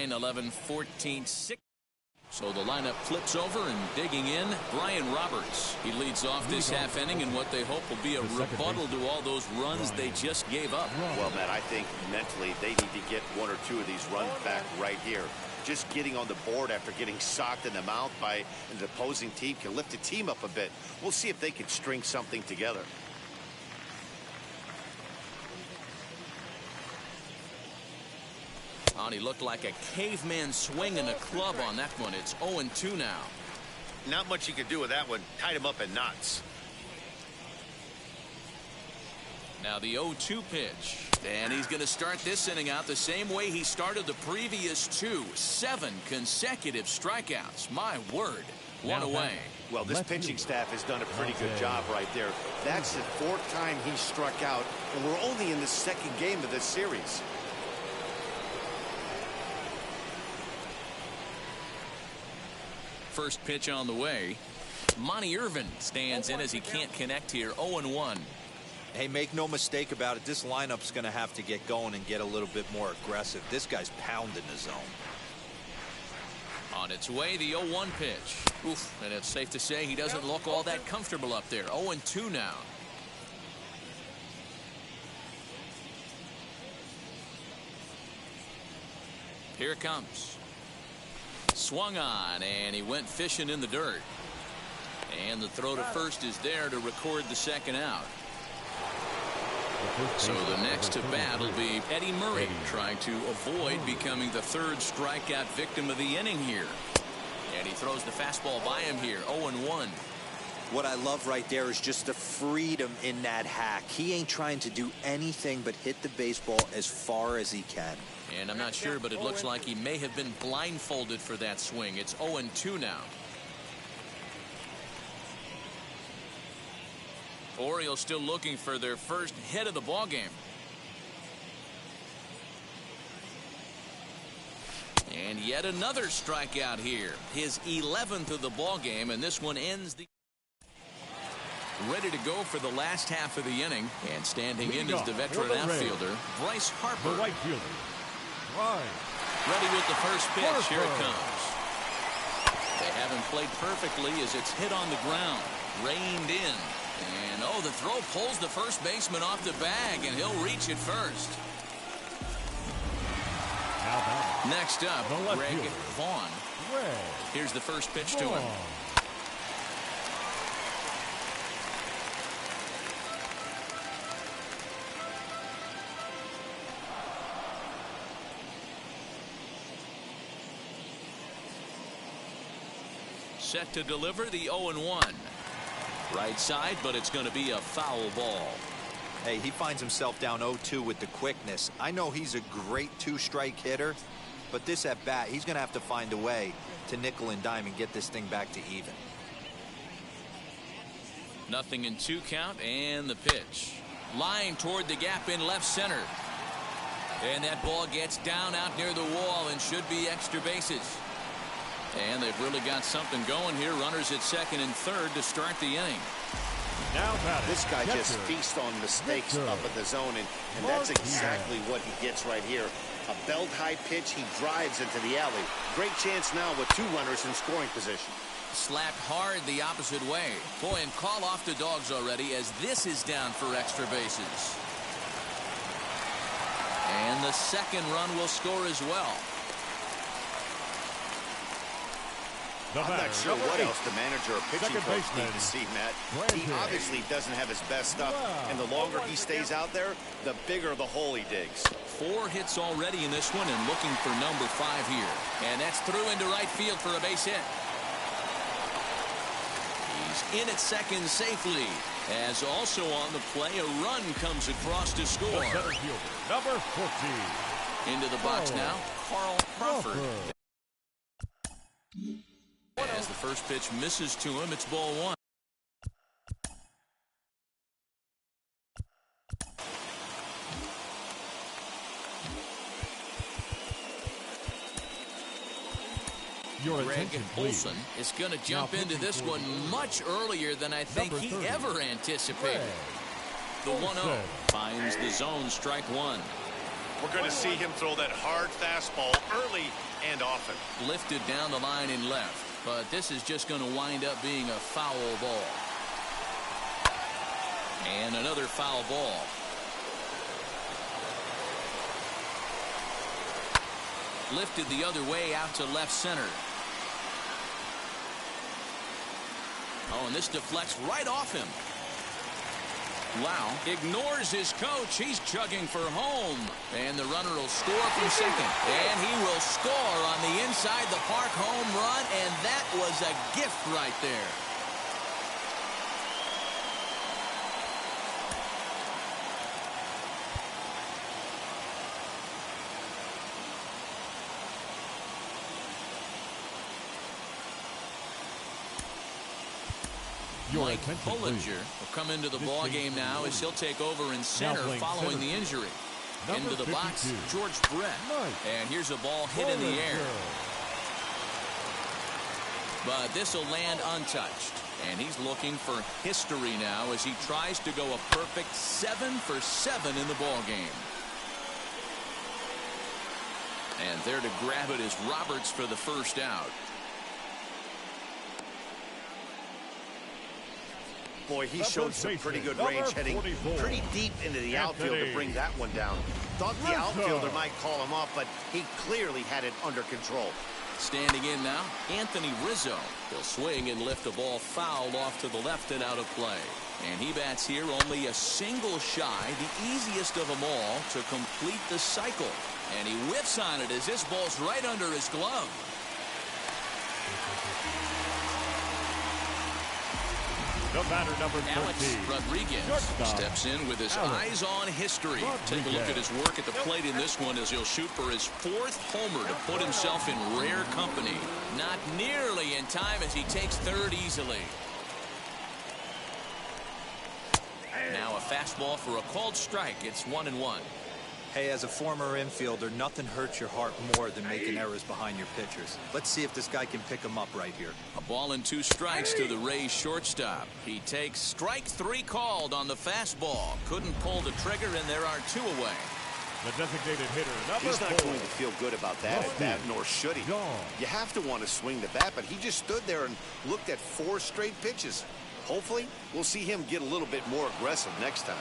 9, 11, 14, 6. So the lineup flips over and digging in, Brian Roberts. He leads off this half inning in what they hope will be a rebuttal to all those runs they just gave up. Well, Matt, I think mentally they need to get one or two of these runs back right here. Just getting on the board after getting socked in the mouth by an opposing team can lift the team up a bit. We'll see if they can string something together. Oh, and he looked like a caveman swinging a club on that one. It's 0-2 now. Not much you could do with that one. Tied him up in knots. Now the 0-2 pitch. And he's going to start this inning out the same way he started the previous two. 7 consecutive strikeouts. My word. One away. Well, this pitching staff has done a pretty good job right there. That's the 4th time he struck out, and we're only in the 2nd game of this series. First pitch on the way. Monty Irvin stands in as he can't connect here. 0-1. Hey, make no mistake about it. This lineup's going to have to get going and get a little bit more aggressive. This guy's pounding the zone. On its way, the 0-1 pitch. Oof, and it's safe to say he doesn't look all that comfortable up there. 0-2 now. Here it comes. Swung on, and he went fishing in the dirt. And the throw to first is there to record the 2nd out. So the next to bat will be Eddie Murray, trying to avoid becoming the 3rd strikeout victim of the inning here. And he throws the fastball by him here. 0-1. What I love right there is just the freedom in that hack. He ain't trying to do anything but hit the baseball as far as he can. And I'm not sure, but it looks like he may have been blindfolded for that swing. It's 0-2 now. Orioles still looking for their first hit of the ball game. And yet another strikeout here. His 11th of the ball game, and this one ends the... Ready to go for the last half of the inning, and standing in is the veteran outfielder, Bryce Harper. The right fielder. Ready with the first pitch. Here it comes. They haven't played perfectly as it's hit on the ground. Reined in. And, oh, the throw pulls the first baseman off the bag, and he'll reach it first. Next up, Greg Vaughn. Here's the first pitch to him. Set to deliver the 0-1. Right side, but it's going to be a foul ball. Hey, he finds himself down 0-2 with the quickness. I know he's a great 2-strike hitter, but this at bat, he's going to have to find a way to nickel and dime and get this thing back to even. 0-2 count, and the pitch. Line toward the gap in left center. And that ball gets down out near the wall and should be extra bases. And they've really got something going here. Runners at 2nd and 3rd to start the inning. Now this guy just feasts on mistakes up in the zone, and that's exactly what he gets right here. A belt-high pitch, he drives into the alley. Great chance now with 2 runners in scoring position. Slapped hard the opposite way. Boy, and call off the Dogs already as this is down for extra bases. And the 2nd run will score as well. I'm not sure what else the manager or pitching coach need to see, Matt. He obviously doesn't have his best stuff, and the longer he stays out there, the bigger the hole he digs. 4 hits already in this one and looking for number 5 here. And that's through into right field for a base hit. He's in at 2nd safely. As also on the play, a run comes across to score. Number 14. Into the box now, Carl Crawford. As the first pitch misses to him, it's ball 1. Greg Olson is going to jump into this one much earlier than I think he ever anticipated. The 1-0 finds the zone, strike 1. We're going to see him throw that hard fastball early and often. Lifted down the line in left, but this is just going to wind up being a foul ball. And another foul ball. Lifted the other way out to left center. Oh, and this deflects right off him. Wow. Ignores his coach. He's chugging for home. And the runner will score from second. And he will score on the inside the park home run. And that was a gift right there. Mike Pullinger will come into the ball game now as he'll take over in center following the injury. Into the box, George Brett. And here's a ball hit in the air. But this will land untouched. And he's looking for history now as he tries to go a perfect 7 for 7 in the ball game. And there to grab it is Roberts for the first out. Boy, he showed some pretty good range heading pretty deep into the outfield to bring that one down. Thought the outfielder might call him off, but he clearly had it under control. Standing in now, Anthony Rizzo. He'll swing and lift a ball fouled off to the left and out of play. And he bats here only a single shy, the easiest of them all to complete the cycle. And he whiffs on it as this ball's right under his glove. The batter, number 13. Alex Rodriguez steps in with his eyes on history. Take a look at his work at the plate in this one as he'll shoot for his 4th homer to put himself in rare company. Not nearly in time as he takes third easily. Now a fastball for a called strike. It's 1-1. Hey, as a former infielder, nothing hurts your heart more than making errors behind your pitchers. Let's see if this guy can pick them up right here. A ball and 2 strikes to the Rays shortstop. He takes strike 3 called on the fastball. Couldn't pull the trigger, and there are 2 away. The designated hitter, number 4. He's not going to feel good about that at bat, nor should he. You have to want to swing the bat, but he just stood there and looked at 4 straight pitches. Hopefully, we'll see him get a little bit more aggressive next time.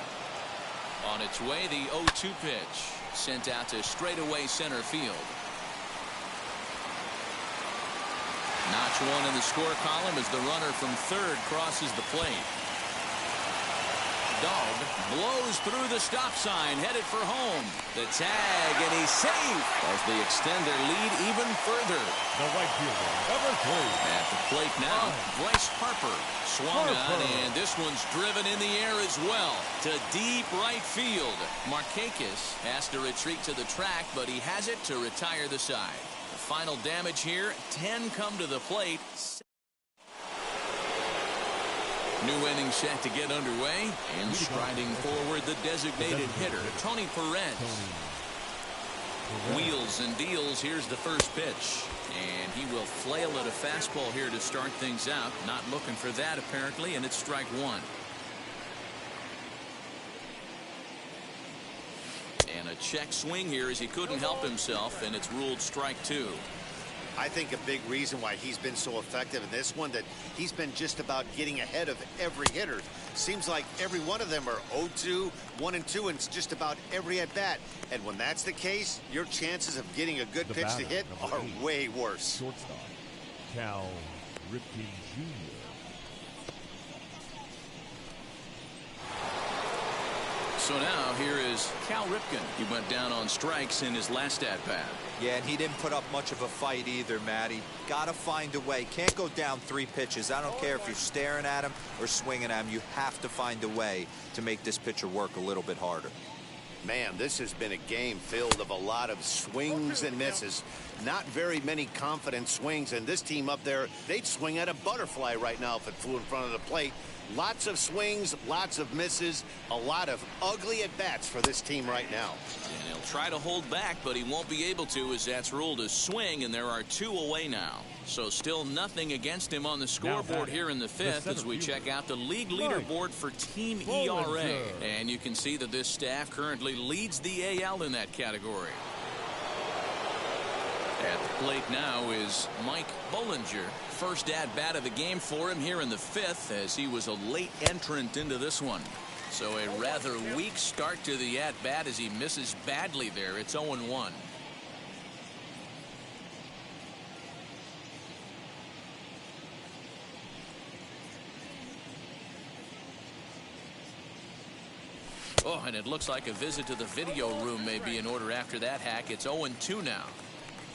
On its way, the 0-2 pitch. Sent out to straightaway center field. Notch 1 in the score column as the runner from third crosses the plate. Dog blows through the stop sign, headed for home. The tag, and he's safe as they extend their lead even further. The right fielder, number 3. At the plate now, Bryce Harper. Swung on, and this one's driven in the air as well to deep right field. Markakis has to retreat to the track, but he has it to retire the side. The final damage here, 10 come to the plate. New inning set to get underway, and striding forward the designated hitter, Tony Perez. Wheels and deals. Here's the first pitch. And he will flail at a fastball here to start things out. Not looking for that, apparently, and it's strike 1. And a check swing here as he couldn't help himself, and it's ruled strike 2. I think a big reason why he's been so effective in this one, that he's been just about getting ahead of every hitter. Seems like every one of them are 0-2, 1-2, and it's just about every at-bat. And when that's the case, your chances of getting a good pitch to hit are way worse. Shortstop, Cal Ripken Jr. So now here is Cal Ripken. He went down on strikes in his last at-bat. Yeah, and he didn't put up much of a fight either, Matty. Gotta find a way. Can't go down 3 pitches. I don't care if you're staring at him or swinging at him. You have to find a way to make this pitcher work a little bit harder. Man, this has been a game filled of a lot of swings and misses. Not very many confident swings, and this team up there, they'd swing at a butterfly right now if it flew in front of the plate. Lots of swings, lots of misses, a lot of ugly at-bats for this team right now. And he'll try to hold back, but he won't be able to, as that's ruled a swing, and there are 2 away now. So still nothing against him on the scoreboard here in the 5th as we check out the league leaderboard for team ERA. And you can see that this staff currently leads the AL in that category. At the plate now is Mike Bollinger. First at-bat of the game for him here in the 5th, as he was a late entrant into this one. So a rather weak start to the at-bat as he misses badly there. It's 0-1. Oh, and it looks like a visit to the video room may be in order after that hack. It's 0-2 now.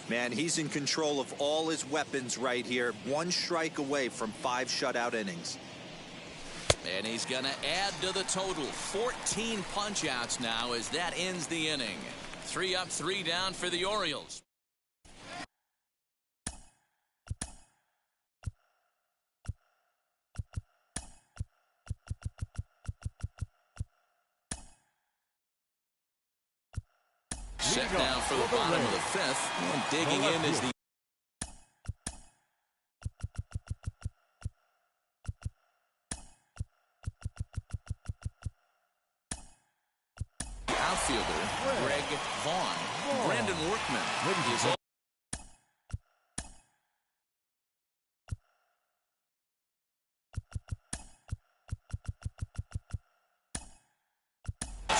Man, he's in control of all his weapons right here. 1 strike away from 5 shutout innings. And he's going to add to the total. 14 punch-outs now as that ends the inning. 3 up, 3 down for the Orioles. Set down for the bottom of the 5th. And digging in is the outfielder, Greg Vaughn. Brandon Workman is also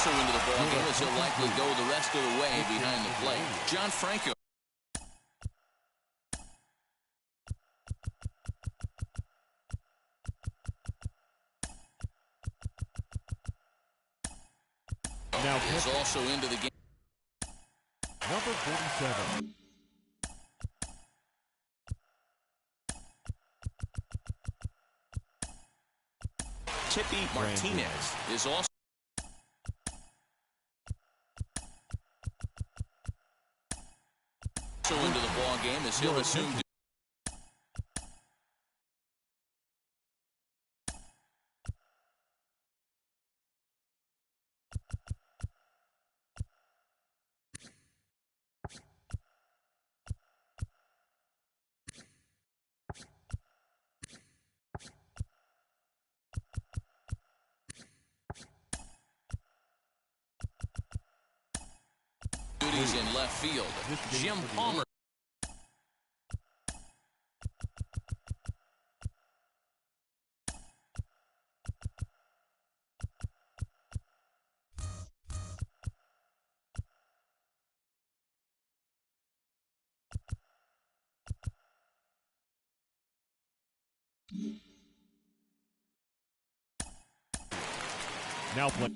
into the ballgame as he'll likely go the rest of the way behind the plate. John Franco. Now is also into the game. Number 47. Tippy Martinez is also into the ball game as he'll assume. Duties in left field. Jim Palmer. Now play.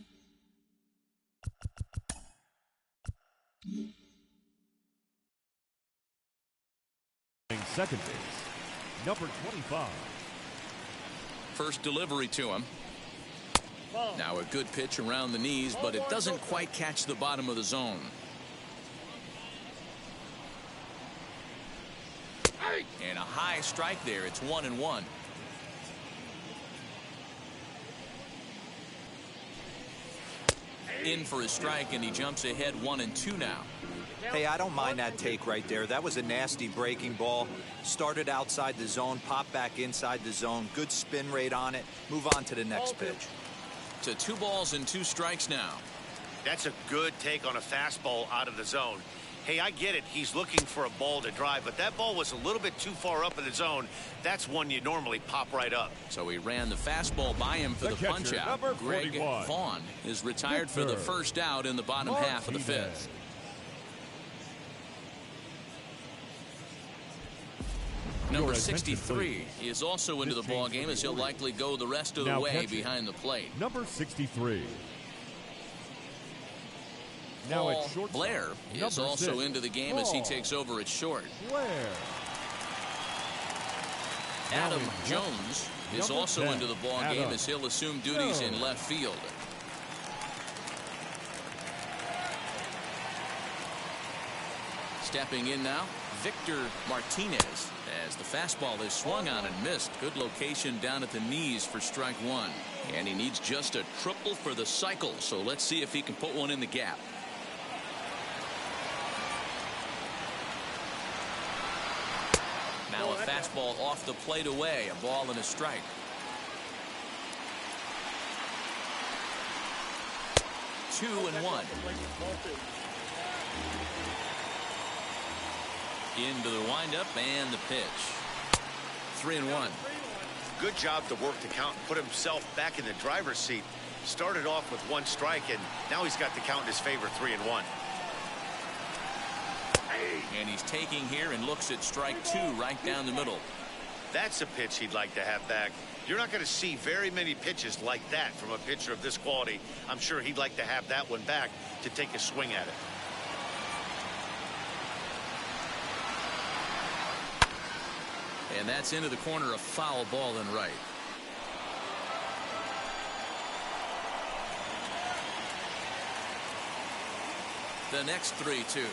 Second base, number 25. First delivery to him. Now a good pitch around the knees, but it doesn't quite catch the bottom of the zone. And a high strike there. It's 1-1. In for a strike, and he jumps ahead 1-2 now. Hey, I don't mind that take right there. That was a nasty breaking ball. Started outside the zone, popped back inside the zone. Good spin rate on it. Move on to the next pitch. To 2 balls and 2 strikes now. That's a good take on a fastball out of the zone. Hey, I get it. He's looking for a ball to drive, but that ball was a little bit too far up in the zone. That's one you normally pop right up. So he ran the fastball by him for the punch out. Greg Vaughn is retired for the first out in the bottom half of the 5th. Number 63 is also into the ball game as he'll likely go the rest of the way behind the plate. Number 63. Now at short. Blair is also into the game as he takes over at short. Adam Jones is also into the ball game as he'll assume duties in left field. Stepping in now, Victor Martinez, as the fastball is swung on and missed. Good location down at the knees for strike one. And he needs just a triple for the cycle, so let's see if he can put one in the gap. Now a fastball off the plate away, a ball and a strike. Two and one. Into the windup and the pitch. 3-1. Good job to work the count and put himself back in the driver's seat. Started off with one strike, and now he's got the count in his favor, 3-1. And he's taking here and looks at strike two right down the middle. That's a pitch he'd like to have back. You're not going to see very many pitches like that from a pitcher of this quality. I'm sure he'd like to have that one back to take a swing at it. And that's into the corner, a foul ball and right. The next 3-2.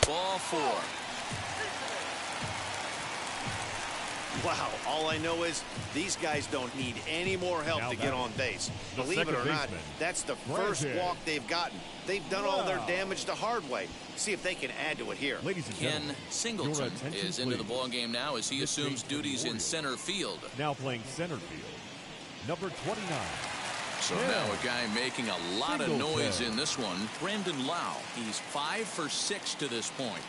Ball four. Wow, all I know is these guys don't need any more help to get on base. Believe it or not, that's the first walk they've gotten. They've done all their damage the hard way. See if they can add to it here. Ken Singleton is into the ball game now as he assumes duties in center field. Now playing center field, number 29. So now a guy making a lot of noise in this one, Brandon Lau. He's 5 for 6 to this point.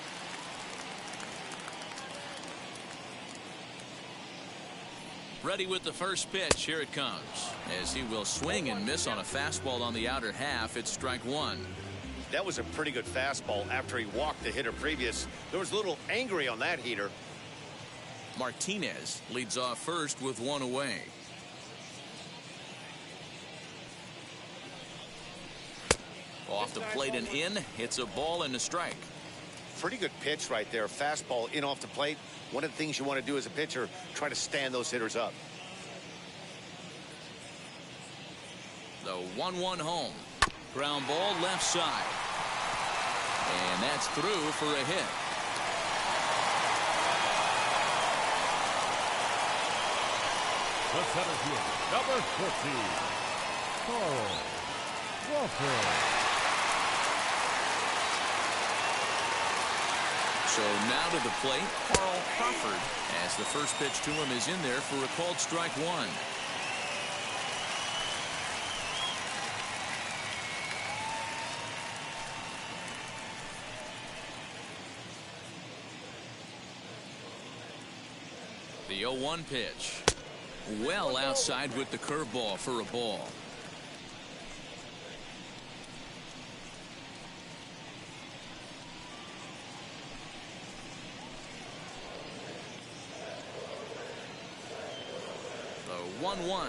Ready with the first pitch. Here it comes. As he will swing and miss on a fastball on the outer half. It's strike one. That was a pretty good fastball after he walked the hitter previous. There was a little angry on that heater. Martinez leads off first with one away. Off the plate and in. It's a ball and a strike. Pretty good pitch right there. Fastball in off the plate. One of the things you want to do as a pitcher, try to stand those hitters up. The 1-1 home. Ground ball left side. And that's through for a hit. The center fielder, number 14, Carl Whuppin. So now to the plate, Carl Crawford, as the first pitch to him is in there for a called strike one. The 0-1 pitch. Well outside with the curveball for a ball. The 1-1.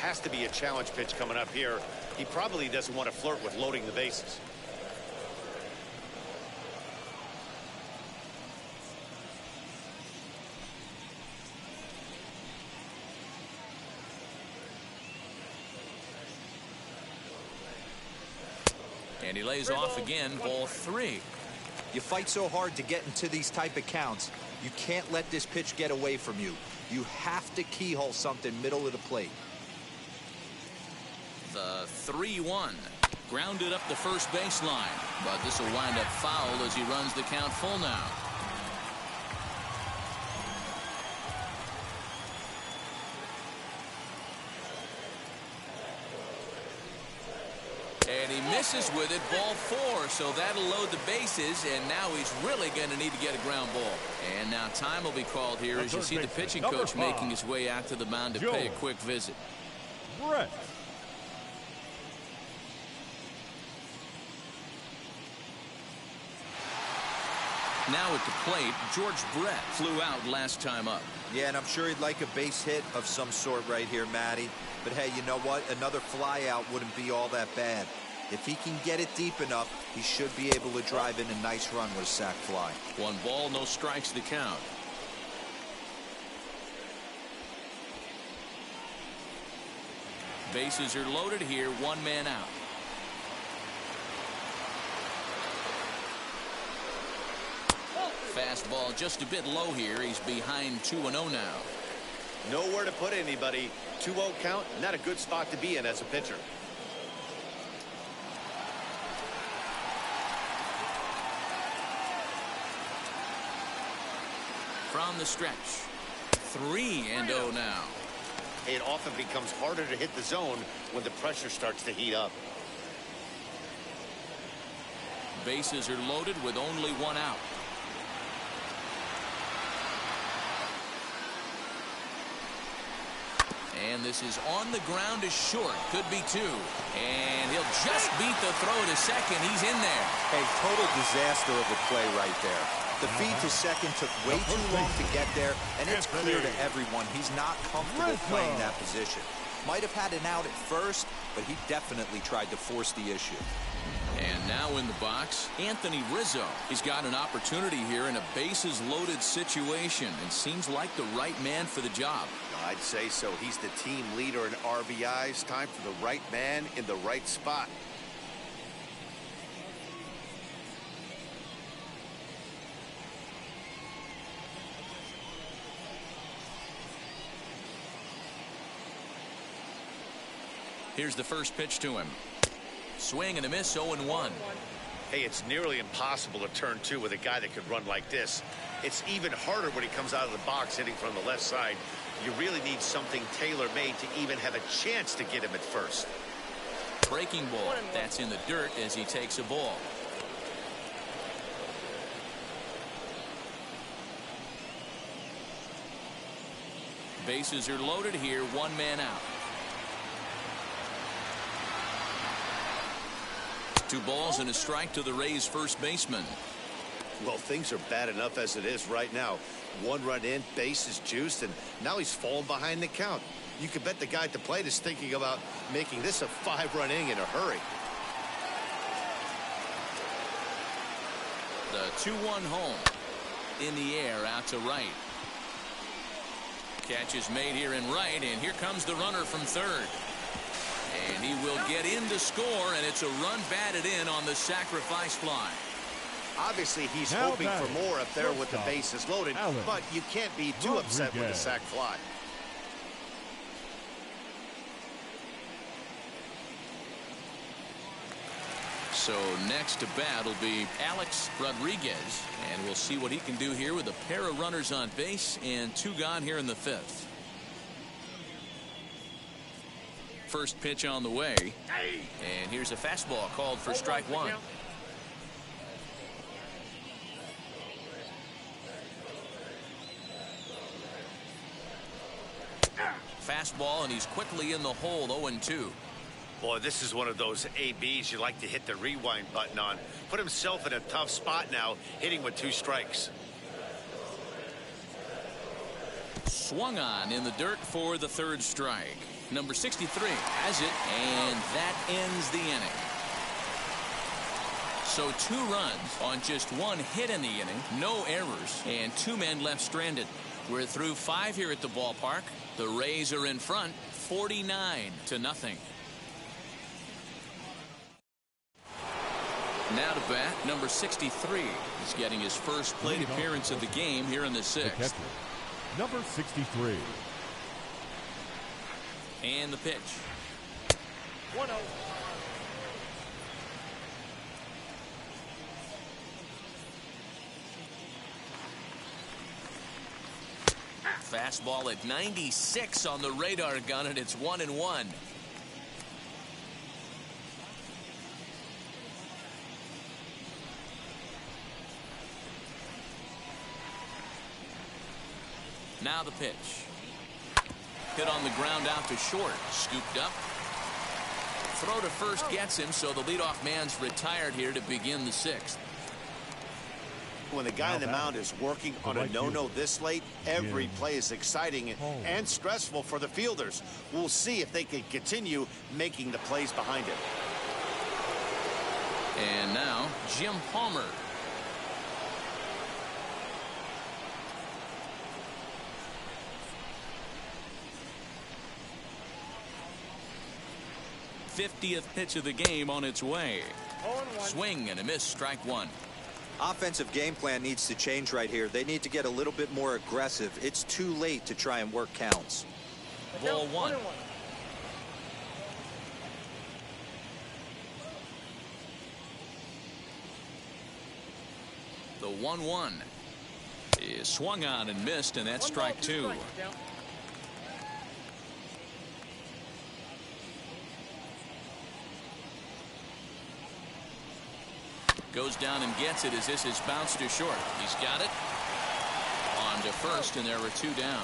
Has to be a challenge pitch coming up here. He probably doesn't want to flirt with loading the bases. And he lays off again, ball three. You fight so hard to get into these type of counts. You can't let this pitch get away from you. You have to keyhole something middle of the plate. The 3-1. Grounded up the first baseline. But this will wind up foul as he runs the count full now. And he misses with it, ball four, so that'll load the bases, and now he's really going to need to get a ground ball. And now time will be called here as you see the pitching coach making his way out to the mound to pay a quick visit. Brett. Now at the plate, George Brett flew out last time up. Yeah, and I'm sure he'd like a base hit of some sort right here, Matty. But hey, you know what? Another fly out wouldn't be all that bad. If he can get it deep enough, He should be able to drive in a nice run with a sac fly. 1 ball, no strikes to count. Bases are loaded here, 1 man out. Fastball just a bit low here. He's behind 2-0 now. Nowhere to put anybody. 2-0 count, not a good spot to be in as a pitcher. From the stretch, 3-0 now. It often becomes harder to hit the zone when the pressure starts to heat up. Bases are loaded with only 1 out. And this is on the ground is short. Could be 2. And he'll just beat the throw to second. He's in there. A total disaster of a play right there. The feed to second took way too long to get there, and it's clear to everyone he's not comfortable playing that position. Might have had an out at first, but he definitely tried to force the issue. And now in the box, Anthony Rizzo. He's got an opportunity here in a bases-loaded situation and seems like the right man for the job. I'd say so. He's the team leader in RBIs. Time for the right man in the right spot. Here's the first pitch to him. Swing and a miss, 0-1. Hey, it's nearly impossible to turn 2 with a guy that could run like this. It's even harder when he comes out of the box hitting from the left side. You really need something tailor-made to even have a chance to get him at first. Breaking ball. That's in the dirt as he takes a ball. Bases are loaded here, 1 man out. 2 balls and a strike to the Rays' first baseman. Well, things are bad enough as it is right now. 1 run in, base is juiced, and now he's falling behind the count. You could bet the guy at the plate is thinking about making this a 5-run inning in a hurry. The 2-1 home. In the air, out to right. Catch is made here in right, and here comes the runner from third. And he will get in to score, and it's a run batted in on the sacrifice fly. Obviously, he's hoping for more up there with the bases loaded, but you can't be too upset with the sac fly. So next to bat will be Alex Rodriguez, and we'll see what he can do here with a pair of runners on base and 2 gone here in the 5th. First pitch on the way, and here's a fastball called for strike 1. Fastball, and he's quickly in the hole. 0-2. Boy, this is one of those ABs you like to hit the rewind button on. Put himself in a tough spot now, hitting with 2 strikes. Swung on in the dirt for the 3rd strike. Number 63 has it, and that ends the inning. So 2 runs on just 1 hit in the inning, no errors, and 2 men left stranded. We're through 5 here at the ballpark. The Rays are in front, 49-0. Now to bat, number 63. He's getting his first plate appearance of the game here in the 6th. Number 63. And the pitch. 1-0. Fastball at 96 on the radar gun, and it's 1-1. Now the pitch. Hit on the ground out to short. Scooped up. Throw to first gets him, so the leadoff man's retired here to begin the 6th. When the guy on the mound is working on a no-no this late, every play is exciting and stressful for the fielders. We'll see if they can continue making the plays behind him. And now Jim Palmer. '50th pitch of the game on its way. Swing and a miss, strike one. Offensive game plan needs to change right here. They need to get a little bit more aggressive. It's too late to try and work counts. Ball one. The 1-1 is swung on and missed, and that's strike two. Goes down and gets it as this is bounced to short. He's got it. On to first, and there are two down.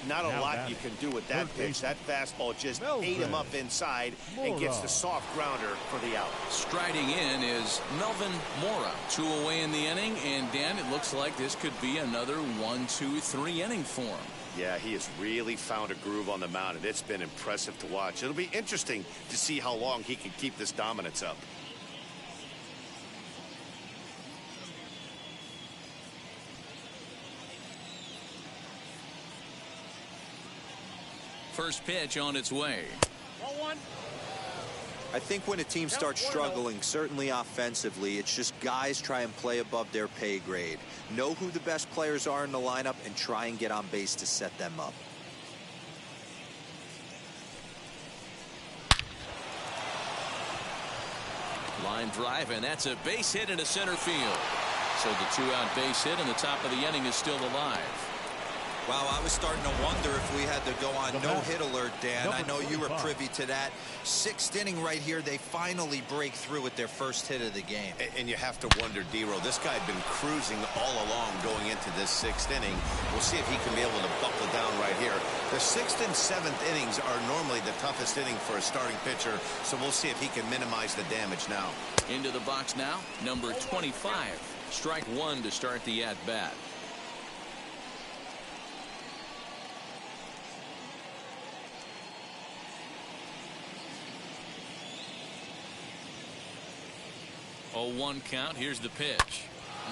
Not a lot you can do with that pitch. That fastball just ate him up inside and gets the soft grounder for the out. Striding in is Melvin Mora. 2 away in the inning, and Dan, it looks like this could be another 1-2-3 inning for him. Yeah, he has really found a groove on the mound, and it's been impressive to watch. It'll be interesting to see how long he can keep this dominance up. First pitch on its way. I think when a team starts struggling, certainly offensively, it's just guys try and play above their pay grade. Know who the best players are in the lineup and try and get on base to set them up. Line drive, and that's a base hit into center field. So the 2-out base hit, and the top of the inning is still alive. Wow, I was starting to wonder if we had to go on no-hit alert, Dan. I know you were privy to that. 6th inning right here, they finally break through with their first hit of the game. And you have to wonder, D-Row, this guy had been cruising all along going into this 6th inning. We'll see if he can be able to buckle down right here. The 6th and 7th innings are normally the toughest inning for a starting pitcher, so we'll see if he can minimize the damage now. Into the box now, number 25. Strike one to start the at-bat. A 1 count. Here's the pitch.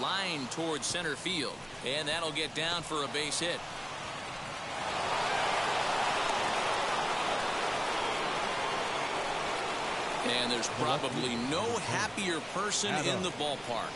Line towards center field, and that'll get down for a base hit. And there's probably no happier person in the ballpark.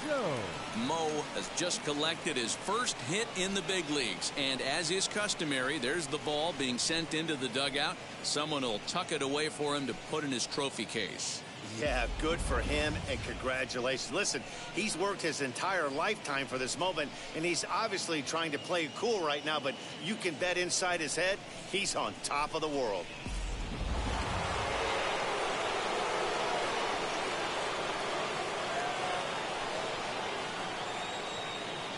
Mo has just collected his first hit in the big leagues, and as is customary, there's the ball being sent into the dugout. Someone will tuck it away for him to put in his trophy case. Yeah, good for him, and congratulations. Listen, he's worked his entire lifetime for this moment, and he's obviously trying to play it cool right now, but you can bet inside his head, he's on top of the world.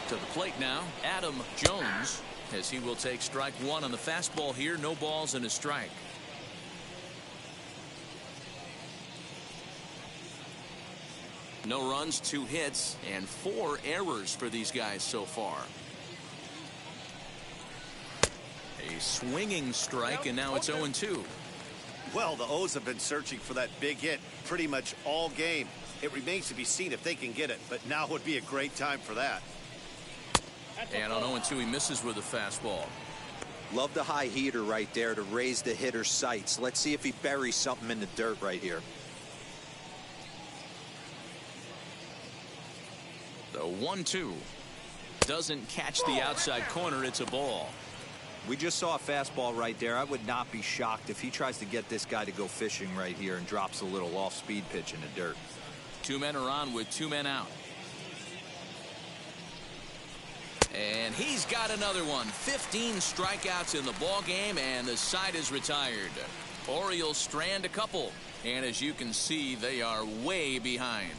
To the plate now, Adam Jones, as he will take strike one on the fastball here. No balls and a strike. No runs, 2 hits, and 4 errors for these guys so far. A swinging strike, and now it's 0-2. Well, the O's have been searching for that big hit pretty much all game. It remains to be seen if they can get it, but now would be a great time for that. And on 0-2, he misses with a fastball. Love the high heater right there to raise the hitter's sights. Let's see if he buries something in the dirt right here. The 1-2 doesn't catch the outside corner. It's a ball. We just saw a fastball right there. I would not be shocked if he tries to get this guy to go fishing right here and drops a little off-speed pitch in the dirt. 2 men are on with 2 men out. And he's got another one. 15 strikeouts in the ball game, and the side is retired. Orioles strand a couple, and as you can see, they are way behind.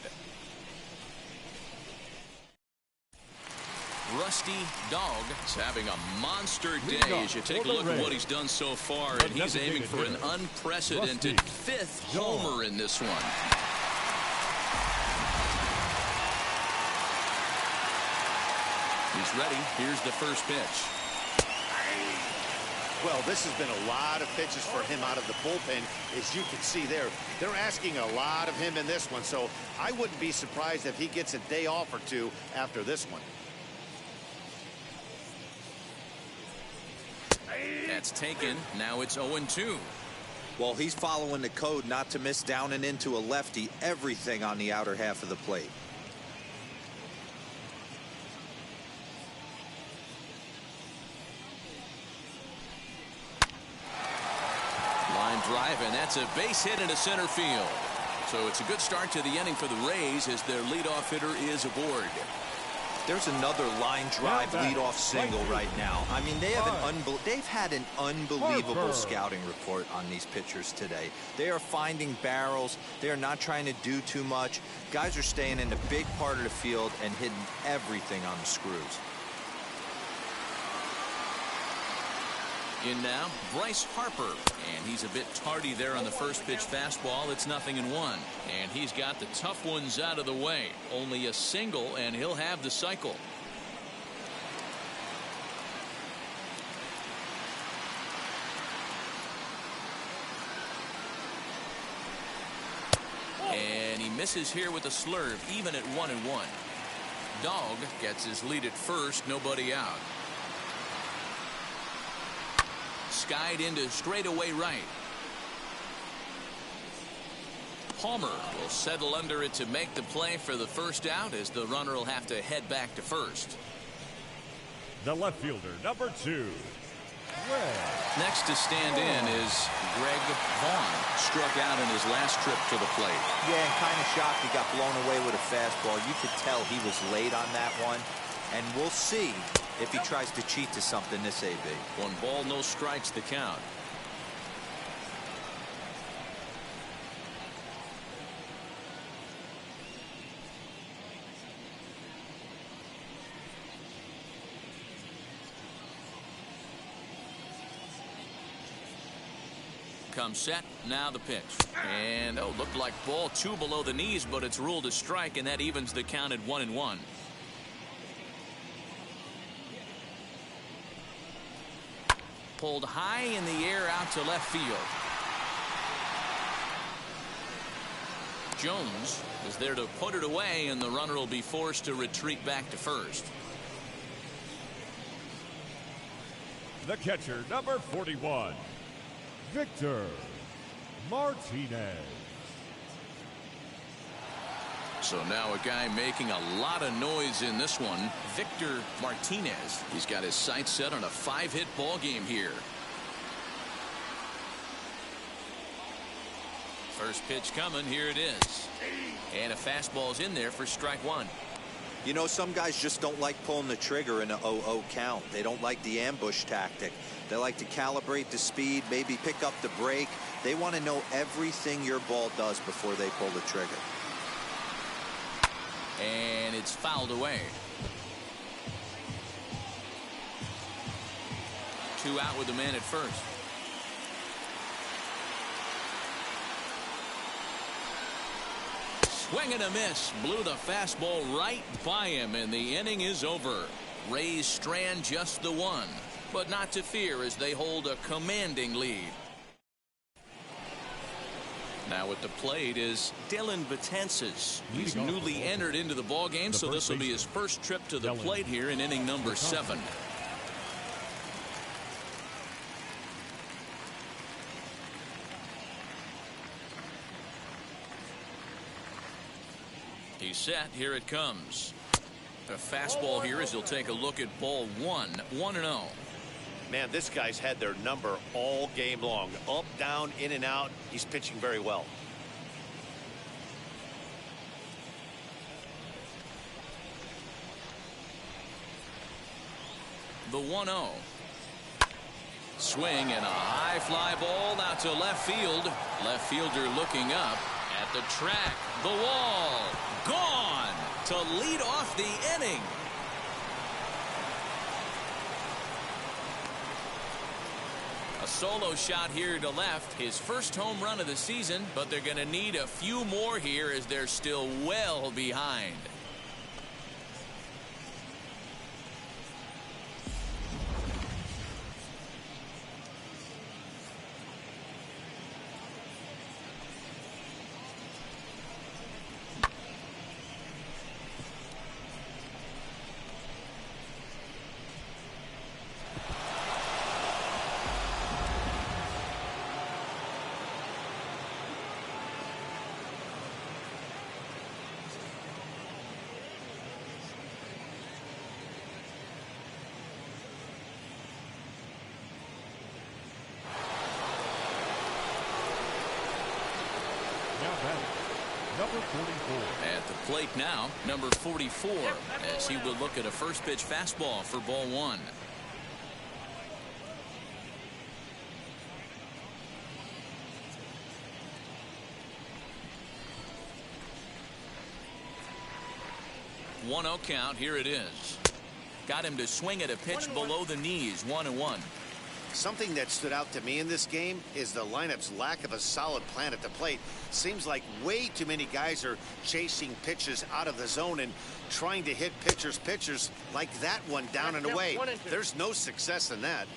Rusty Dog is having a monster day as you take a look at what he's done so far, and he's aiming for an unprecedented 5th homer in this one. He's ready. Here's the first pitch. Well, this has been a lot of pitches for him out of the bullpen. As you can see there, they're asking a lot of him in this one, so I wouldn't be surprised if he gets a day off or two after this one. That's taken. Now it's 0-2. Well, he's following the code not to miss down and into a lefty. Everything on the outer half of the plate. Line drive, and that's a base hit into center field. So it's a good start to the inning for the Rays as their leadoff hitter is aboard. There's another line drive leadoff single right now. I mean, they've had an unbelievable scouting report on these pitchers today. They are finding barrels. They are not trying to do too much. Guys are staying in the big part of the field and hitting everything on the screws. In now, Bryce Harper, and he's a bit tardy there on the first pitch fastball. It's 0-1, and he's got the tough ones out of the way. Only a single, and he'll have the cycle. And he misses here with a slurve, even at 1-1. Dog gets his lead at first, nobody out. Skied into straightaway right. Palmer will settle under it to make the play for the first out, as the runner will have to head back to first. The left fielder, number 2. Next to stand in is Greg Vaughn. Struck out in his last trip to the plate. Yeah, and kind of shocked he got blown away with a fastball. You could tell he was late on that one. And we'll see if he tries to cheat to something this AB. 1 ball, no strikes the count. Comes set, now the pitch. And looked like ball 2 below the knees, but it's ruled a strike, and that evens the count at 1-1. Pulled high in the air out to left field. Jones is there to put it away, and the runner will be forced to retreat back to first. The catcher, number 41, Victor Martinez. So now a guy making a lot of noise in this one, Victor Martinez. He's got his sights set on a 5-hit ball game here. First pitch coming, here it is. And a fastball's in there for strike 1. You know, some guys just don't like pulling the trigger in a 0-0 count. They don't like the ambush tactic. They like to calibrate the speed, maybe pick up the brake. They want to know everything your ball does before they pull the trigger. And it's fouled away. 2 out with the man at first. Swing and a miss. Blew the fastball right by him, and the inning is over. Rays strand just the 1, but not to fear as they hold a commanding lead. Now at the plate is Dylan Betances. He's newly entered into the ballgame, so this will be his first trip to the plate here in inning number 7. He's set. Here it comes. The fastball here as he'll take a look at ball 1. 1-0. Man, this guy's had their number all game long. Up, down, in and out. He's pitching very well. The 1-0. Swing and a high fly ball out to left field. Left fielder looking up at the track. The wall. Gone to lead off the inning. A solo shot here to left. His first home run of the season, but they're going to need a few more here as they're still well behind. Number 44. At the plate now, number 44, as he will look at a first pitch fastball for ball one. One 0 count. Here it is. Got him to swing at a pitch below the knees. 1-1. Something that stood out to me in this game is the lineup's lack of a solid plan at the plate. Seems like way too many guys are chasing pitches out of the zone and trying to hit pitchers like that one down and away. There's no success in that.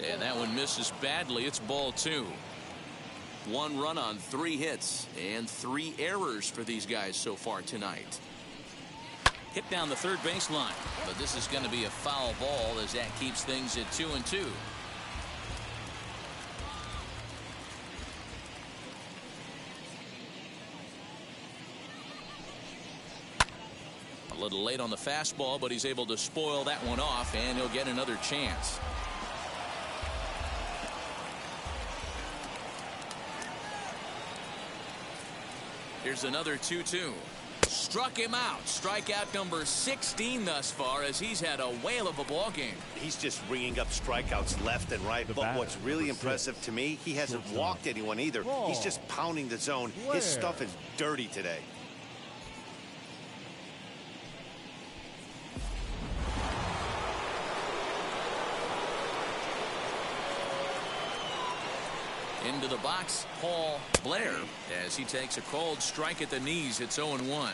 And that one misses badly. It's ball two. 1 run on 3 hits and 3 errors for these guys so far tonight. Hit down the third baseline, but this is going to be a foul ball as that keeps things at 2-2. A little late on the fastball, but he's able to spoil that one off, and he'll get another chance. Here's another 2-2. Struck him out. Strikeout number 16 thus far, as he's had a whale of a ball game. He's just ringing up strikeouts left and right. But what's really impressive to me, he hasn't walked anyone either. He's just pounding the zone. His stuff is dirty today. Into the box, Paul Blair, as he takes a cold strike at the knees. It's 0-1.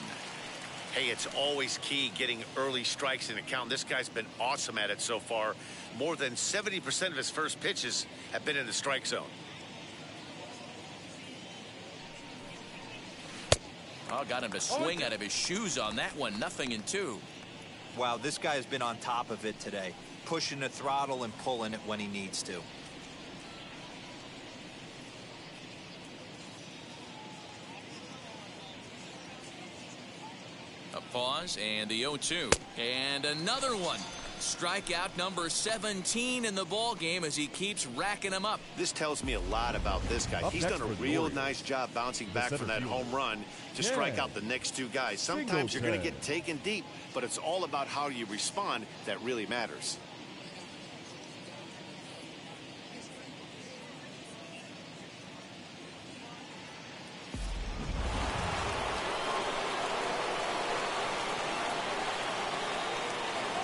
Hey, it's always key getting early strikes in a count. This guy's been awesome at it so far. More than 70% of his first pitches have been in the strike zone. Oh, got him to swing out of his shoes on that one. 0-2. Wow, this guy has been on top of it today, pushing the throttle and pulling it when he needs to. A pause and the 0-2. And another one. Strikeout number 17 in the ball game as he keeps racking them up. This tells me a lot about this guy. He's done a real nice job bouncing back from that home run to strike out the next 2 guys. Sometimes you're going to get taken deep, but it's all about how you respond that really matters.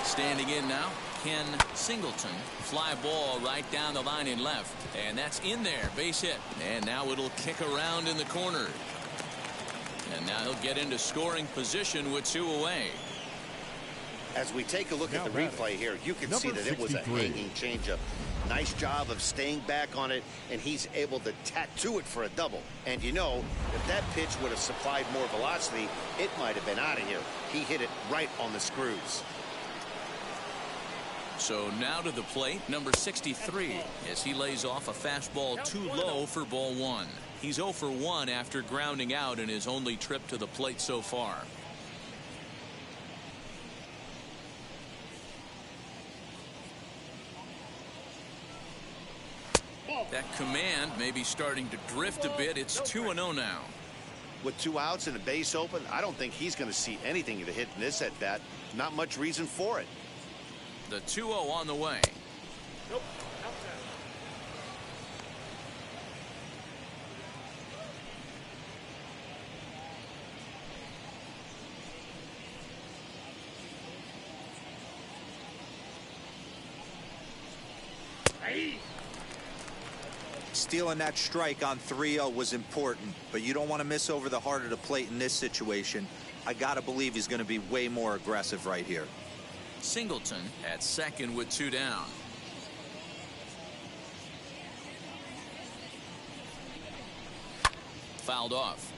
Standing in now, Ken Singleton. Fly ball right down the line in left. And that's in there. Base hit. And now it'll kick around in the corner. And now he'll get into scoring position with 2 away. As we take a look at the replay here, you can see that it was a hanging changeup. Nice job of staying back on it, and he's able to tattoo it for a double. And you know, if that pitch would have supplied more velocity, it might have been out of here. He hit it right on the screws. So now to the plate, number 63, as he lays off a fastball too low for ball 1. He's 0 for 1 after grounding out in his only trip to the plate so far. That command may be starting to drift a bit. It's 2-0 now. With 2 outs and a base open, I don't think he's going to see anything to hit in this at bat. Not much reason for it. The 2-0 on the way. Nope. Stealing that strike on 3-0 was important, but you don't want to miss over the heart of the plate in this situation. I got to believe he's going to be way more aggressive right here. Singleton at second with 2 down. Fouled off.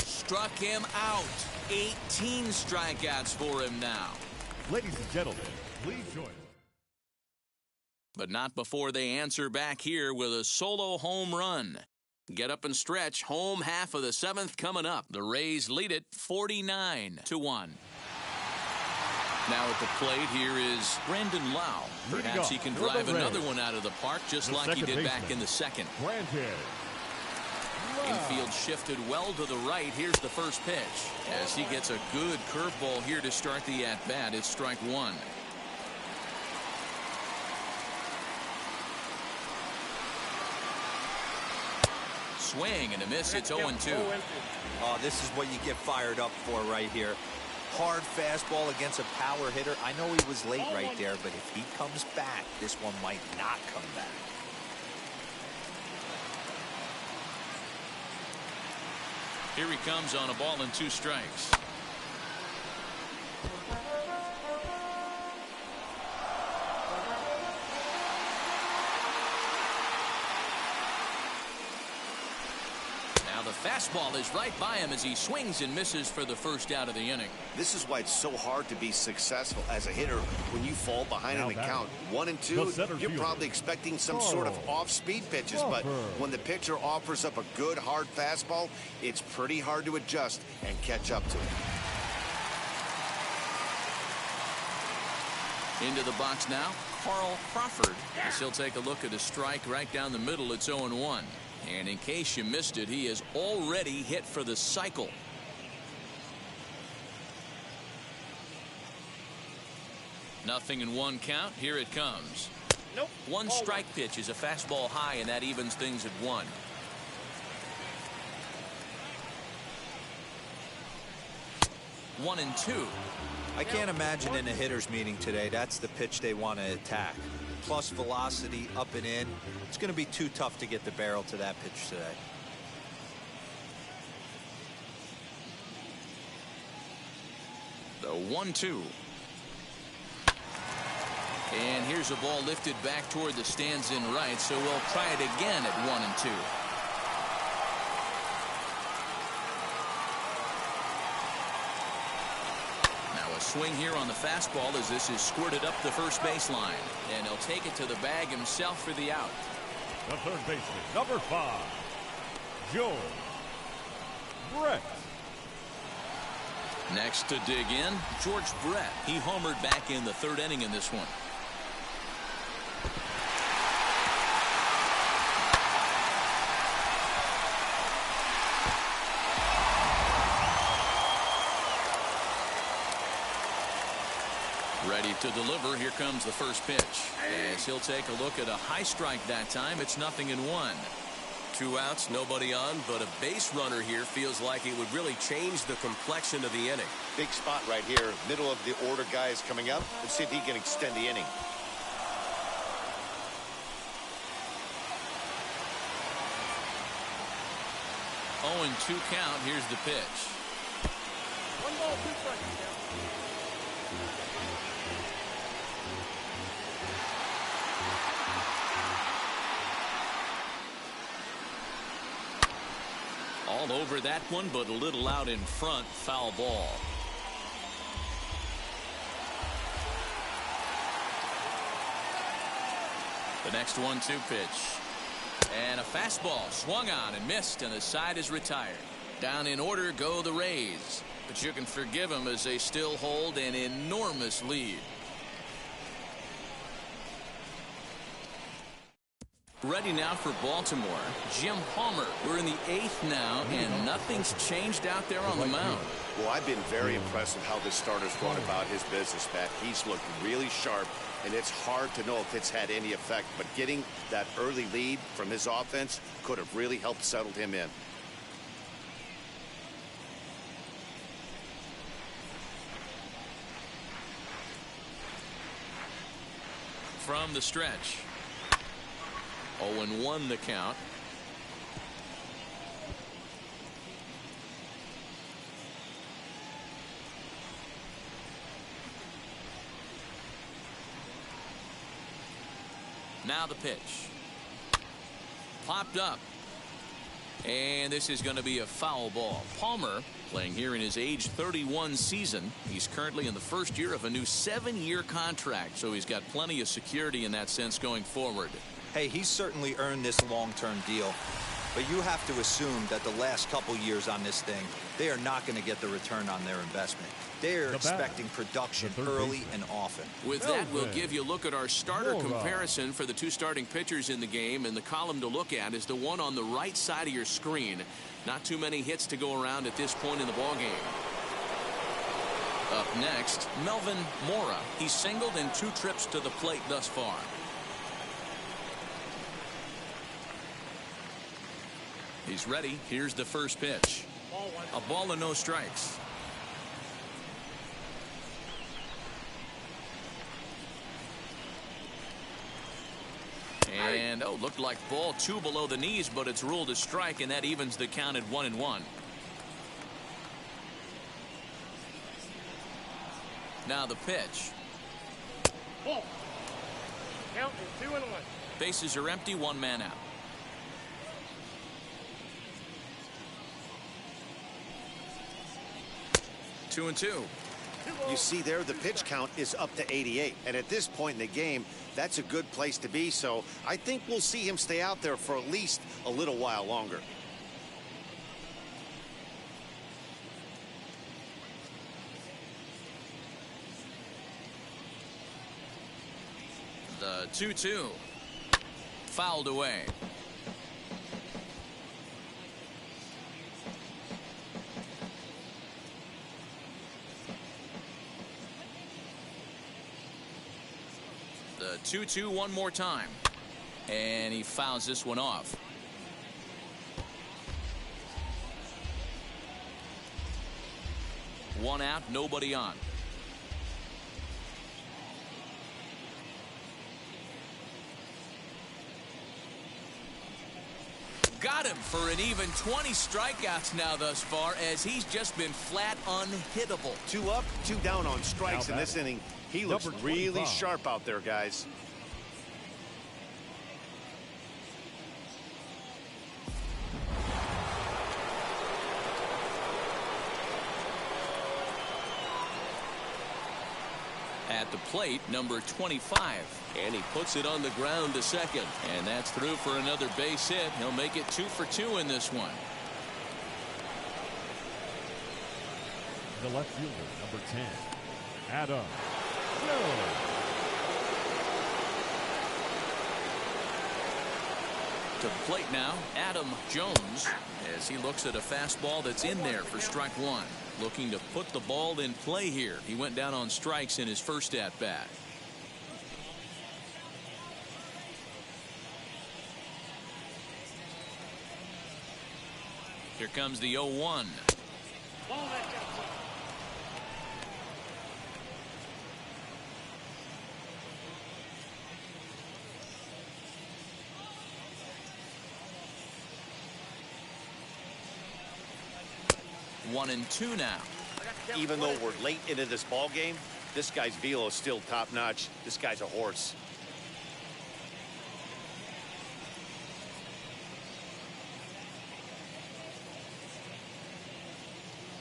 Struck him out. 18 strikeouts for him now. Ladies and gentlemen, please join us. but not before they answer back here with a solo home run. Get up and stretch. Home half of the 7th coming up. The Rays lead it 49-1. Now at the plate, here is Brandon Lau. Perhaps he can drive another one out of the park just like he did back in the 2nd. Infield shifted well to the right. Here's the first pitch. As he gets a good curveball here to start the at-bat. It's strike 1. Swing and a miss. It's 0-2. Oh, this is what you get fired up for right here. Hard fastball against a power hitter. I know he was late right there, but if he comes back, this one might not come back. Here he comes on a ball and 2 strikes. The fastball is right by him as he swings and misses for the first out of the inning. This is why it's so hard to be successful as a hitter when you fall behind in the count 1-2. You're probably expecting some sort of off-speed pitches, but when the pitcher offers up a good hard fastball, it's pretty hard to adjust and catch up to it. Into the box now, Carl Crawford. As he'll take a look at a strike right down the middle. It's 0-1. And in case you missed it, he has already hit for the cycle. Nothing in 1 count. Here it comes. Nope. 1 strike pitch is a fastball high, and that evens things at 1. One and 2. I can't imagine in a hitter's meeting today that's the pitch they want to attack. Plus velocity up and in. It's going to be too tough to get the barrel to that pitch today. The 1-2. And here's a ball lifted back toward the stands in right, so we'll try it again at 1-2. Swing here on the fastball as this is squirted up the first baseline, and he'll take it to the bag himself for the out. The third baseman, number 5, Joe Brett. Next to dig in, George Brett. He homered back in the 3rd inning in this one. Ready to deliver. Here comes the first pitch. As he'll take a look at a high strike that time. It's 0-1. 2 outs, nobody on, but a base runner here feels like it would really change the complexion of the inning. Big spot right here. Middle of the order guys coming up. Let's see if he can extend the inning. Oh, and 2 count. Here's the pitch. 1 ball, 2 strikes. All over that one, but a little out in front. Foul ball. The next 1-2 pitch. And a fastball swung on and missed, and the side is retired. Down in order go the Rays, but you can forgive them as they still hold an enormous lead. Ready now for Baltimore, Jim Palmer. We're in the 8th now, and nothing's changed out there on the mound. Well, I've been very impressed with how this starter's gone about his business, Matt. He's looked really sharp, and it's hard to know if it's had any effect, but getting that early lead from his offense could have really helped settle him in. From the stretch. 0-1 the count. Now the pitch. Popped up. And this is going to be a foul ball. Palmer Playing here in his age 31 season. He's currently in the first year of a new 7-year contract, so he's got plenty of security in that sense going forward. Hey, he's certainly earned this long-term deal. But you have to assume that the last couple years on this thing, they are not going to get the return on their investment. They are expecting production early and often. With that, we'll give you a look at our starter comparison for the two starting pitchers in the game. And the column to look at is the one on the right side of your screen. Not too many hits to go around at this point in the ballgame. Up next, Melvin Mora. He's singled in 2 trips to the plate thus far. He's ready. Here's the first pitch. A ball and no strikes. And looked like ball 2 below the knees, but it's ruled a strike, and that evens the count at 1-1. Now the pitch. Ball. Count is 2-1. Bases are empty, 1 man out. Two and two. You see there, the pitch count is up to 88. And at this point in the game, that's a good place to be. So I think we'll see him stay out there for at least a little while longer. The 2-2. Fouled away. The 2-2 one more time. And he fouls this one off. One out, nobody on. Got him for an even 20 strikeouts now thus far, as he's just been flat unhittable. 2 up, 2 down on strikes in this inning. He looks really sharp out there, guys. At the plate, number 25. And he puts it on the ground to second. And that's through for another base hit. He'll make it 2 for 2 in this one. The left fielder, number 10, Adam. To the plate now, Adam Jones, as he looks at a fastball that's in there for strike 1. Looking to put the ball in play here. He went down on strikes in his first at-bat. Here comes the 0-1. 1-2 now. Even though we're late into this ball game, this guy's velo is still top notch. This guy's a horse.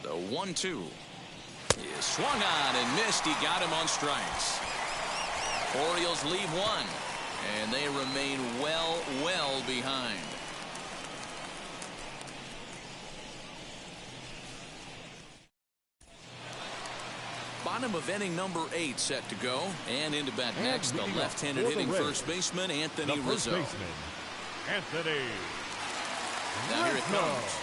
The 1-2 is swung on and missed. He got him on strikes. Orioles leave 1, and they remain well behind. Bottom of inning number 8 set to go, and into bat next, the left-handed hitting first baseman Anthony Rizzo. Anthony. Now here it comes.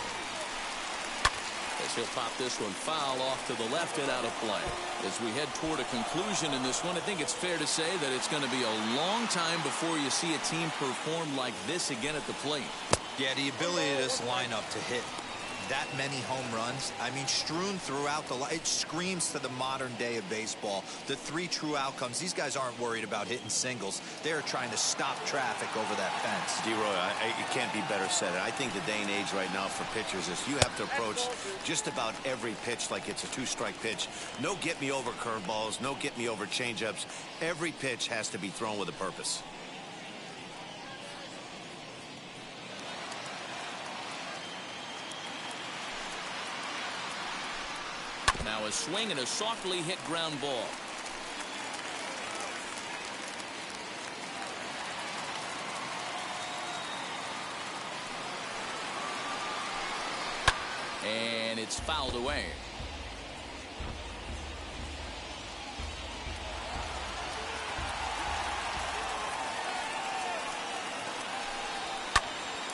As he'll pop this one foul off to the left and out of play. As we head toward a conclusion in this one, I think it's fair to say that it's going to be a long time before you see a team perform like this again at the plate. Yeah, the ability of this lineup to hit that many home runs, I mean, strewn throughout the line, it screams to the modern day of baseball. The 3 true outcomes. These guys aren't worried about hitting singles. They're trying to stop traffic over that fence. D-Roy, it can't be better said. I think the day and age right now for pitchers is you have to approach just about every pitch like it's a 2-strike pitch. No get-me-over curveballs, no get-me-over changeups. Every pitch has to be thrown with a purpose. Now a swing and a softly hit ground ball. And it's fouled away.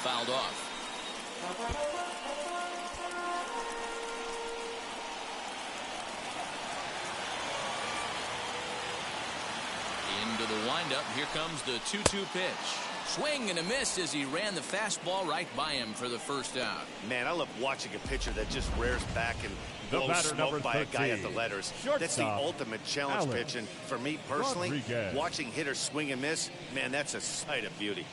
Fouled off. Into the windup. Here comes the 2-2 pitch. Swing and a miss as he ran the fastball right by him for the first out. Man, I love watching a pitcher that just rears back and The blows batter, smoke number by a guy at 13. the letters. Shortstop, That's the ultimate challenge Alex pitch. And for me personally, Rodriguez. watching hitters swing and miss, man, that's a sight of beauty.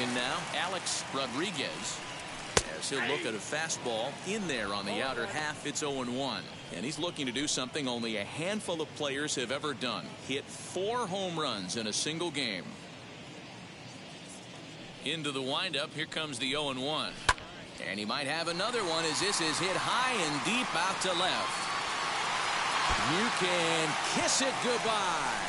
In now, Alex Rodriguez. As he'll look at a fastball in there on the outer half. It's 0-1. And he's looking to do something only a handful of players have ever done. Hit 4 home runs in a single game. Into the windup. Here comes the 0-1. And he might have another one as this is hit high and deep out to left. You can kiss it goodbye.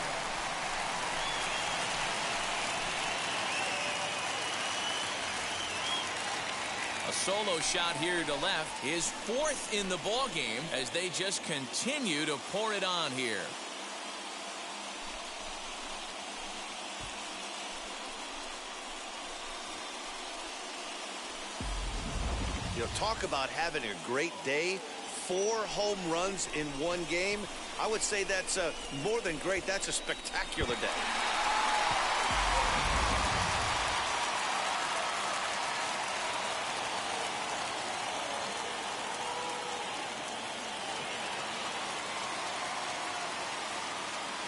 A solo shot here to left, his 4th in the ball game as they just continue to pour it on here. You know, talk about having a great day. 4 home runs in one game. I would say that's more than great. That's a spectacular day.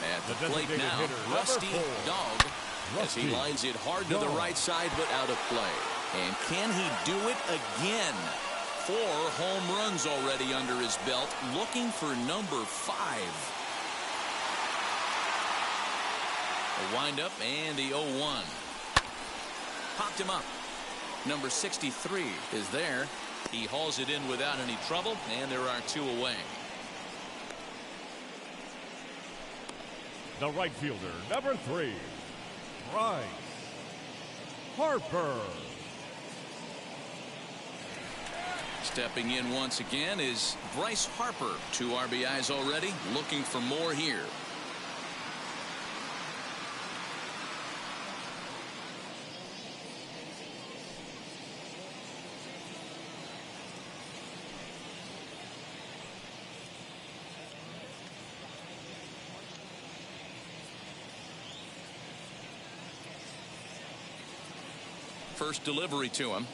At the The plate designated now, hitter, number Rusty 4. Dog. As he Rusty lines it hard to the Dog. right side, but out of play. And can he do it again? 4 home runs already under his belt, looking for number 5. A windup and the 0-1. Popped him up. Number 63 is there. He hauls it in without any trouble, and there are 2 away. The right fielder, number 3, Bryce Harper. Stepping in once again is Bryce Harper. 2 RBIs already, looking for more here. First delivery to him.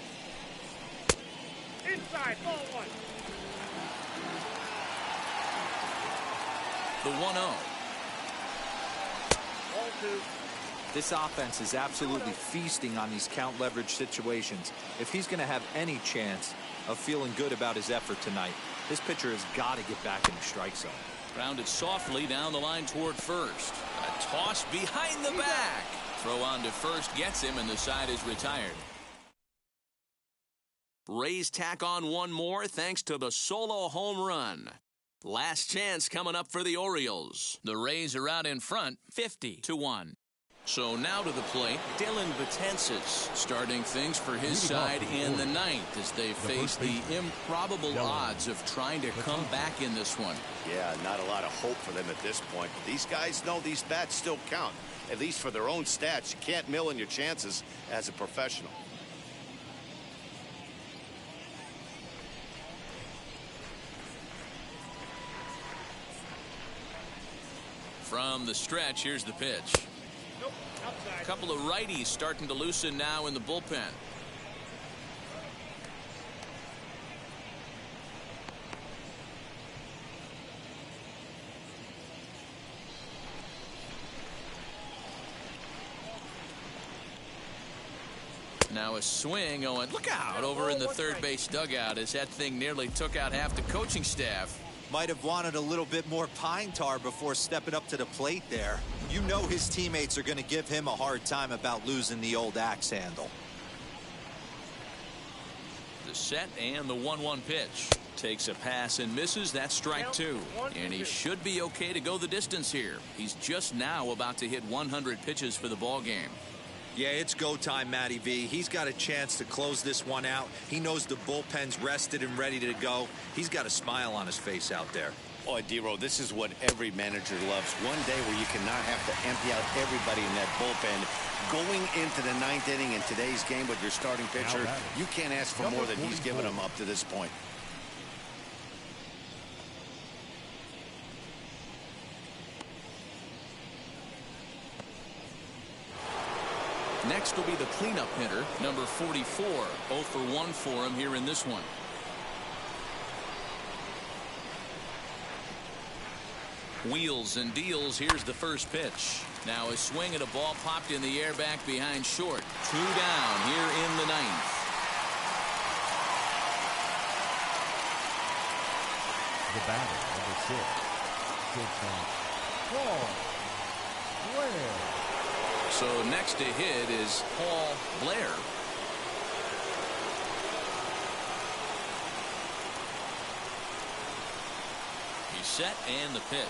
Inside, ball 1. The 1-0. Ball 2. This offense is absolutely feasting on these count leverage situations. If he's going to have any chance of feeling good about his effort tonight, this pitcher has got to get back in the strike zone. Grounded softly down the line toward first. A toss behind the back. Throw on to first gets him, and the side is retired. Rays tack on one more thanks to the solo home run. Last chance coming up for the Orioles. The Rays are out in front, 50-1. So now to the plate, Dylan Betances starting things for his side in the 9th as they face the improbable odds of trying to come back in this one. Yeah, not a lot of hope for them at this point. But these guys know these bats still count, at least for their own stats. You can't mill in your chances as a professional. From the stretch, here's the pitch. Nope, outside. A couple of righties starting to loosen now in the bullpen. Now a swing going. Look out over in the third base dugout as that thing nearly took out half the coaching staff. Might have wanted a little bit more pine tar before stepping up to the plate there. You know his teammates are going to give him a hard time about losing the old axe handle. The set and the 1-1 pitch. Takes a pass and misses. That's strike 2. And he should be okay to go the distance here. He's just now about to hit 100 pitches for the ball game. Yeah, it's go time, Matty V. He's got a chance to close this one out. He knows the bullpen's rested and ready to go. He's got a smile on his face out there. Oh, D-Row, this is what every manager loves. One day where you cannot have to empty out everybody in that bullpen. Going into the 9th inning in today's game with your starting pitcher, you can't ask for more than he's given them up to this point. Next will be the cleanup hitter, number 44. 0 for 1 for him here in this one. Wheels and deals. Here's the first pitch. Now a swing at a ball popped in the air back behind short. 2 down here in the 9th. The batter, number 6. Shortstop, Paul Blair. So next to hit is Paul Blair. He's set and the pitch.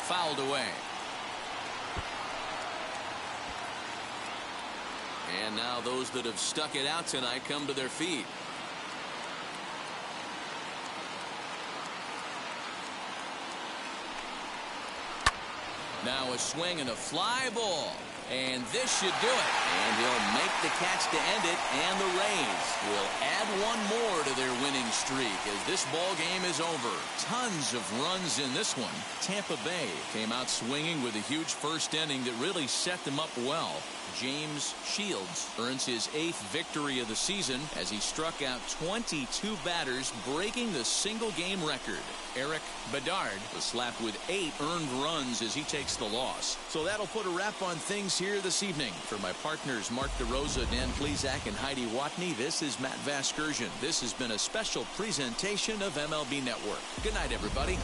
Fouled away. And now those that have stuck it out tonight come to their feet. Now a swing and a fly ball. And this should do it. And he'll make the catch to end it. And the Rays will add one more to their winning streak as this ball game is over. Tons of runs in this one. Tampa Bay came out swinging with a huge first inning that really set them up well. James Shields earns his 8th victory of the season as he struck out 22 batters, breaking the single-game record. Eric Bedard was slapped with 8 earned runs as he takes the loss. So that'll put a wrap on things here this evening. For my partners Mark DeRosa, Dan Plesac, and Heidi Watney, this is Matt Vasgersian. This has been a special presentation of MLB Network. Good night, everybody.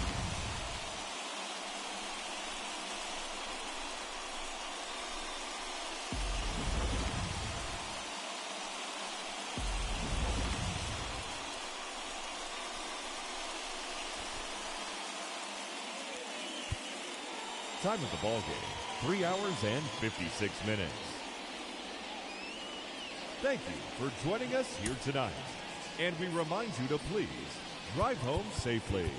Time of the ball game, 3 hours and 56 minutes. Thank you for joining us here tonight. And we remind you to please drive home safely.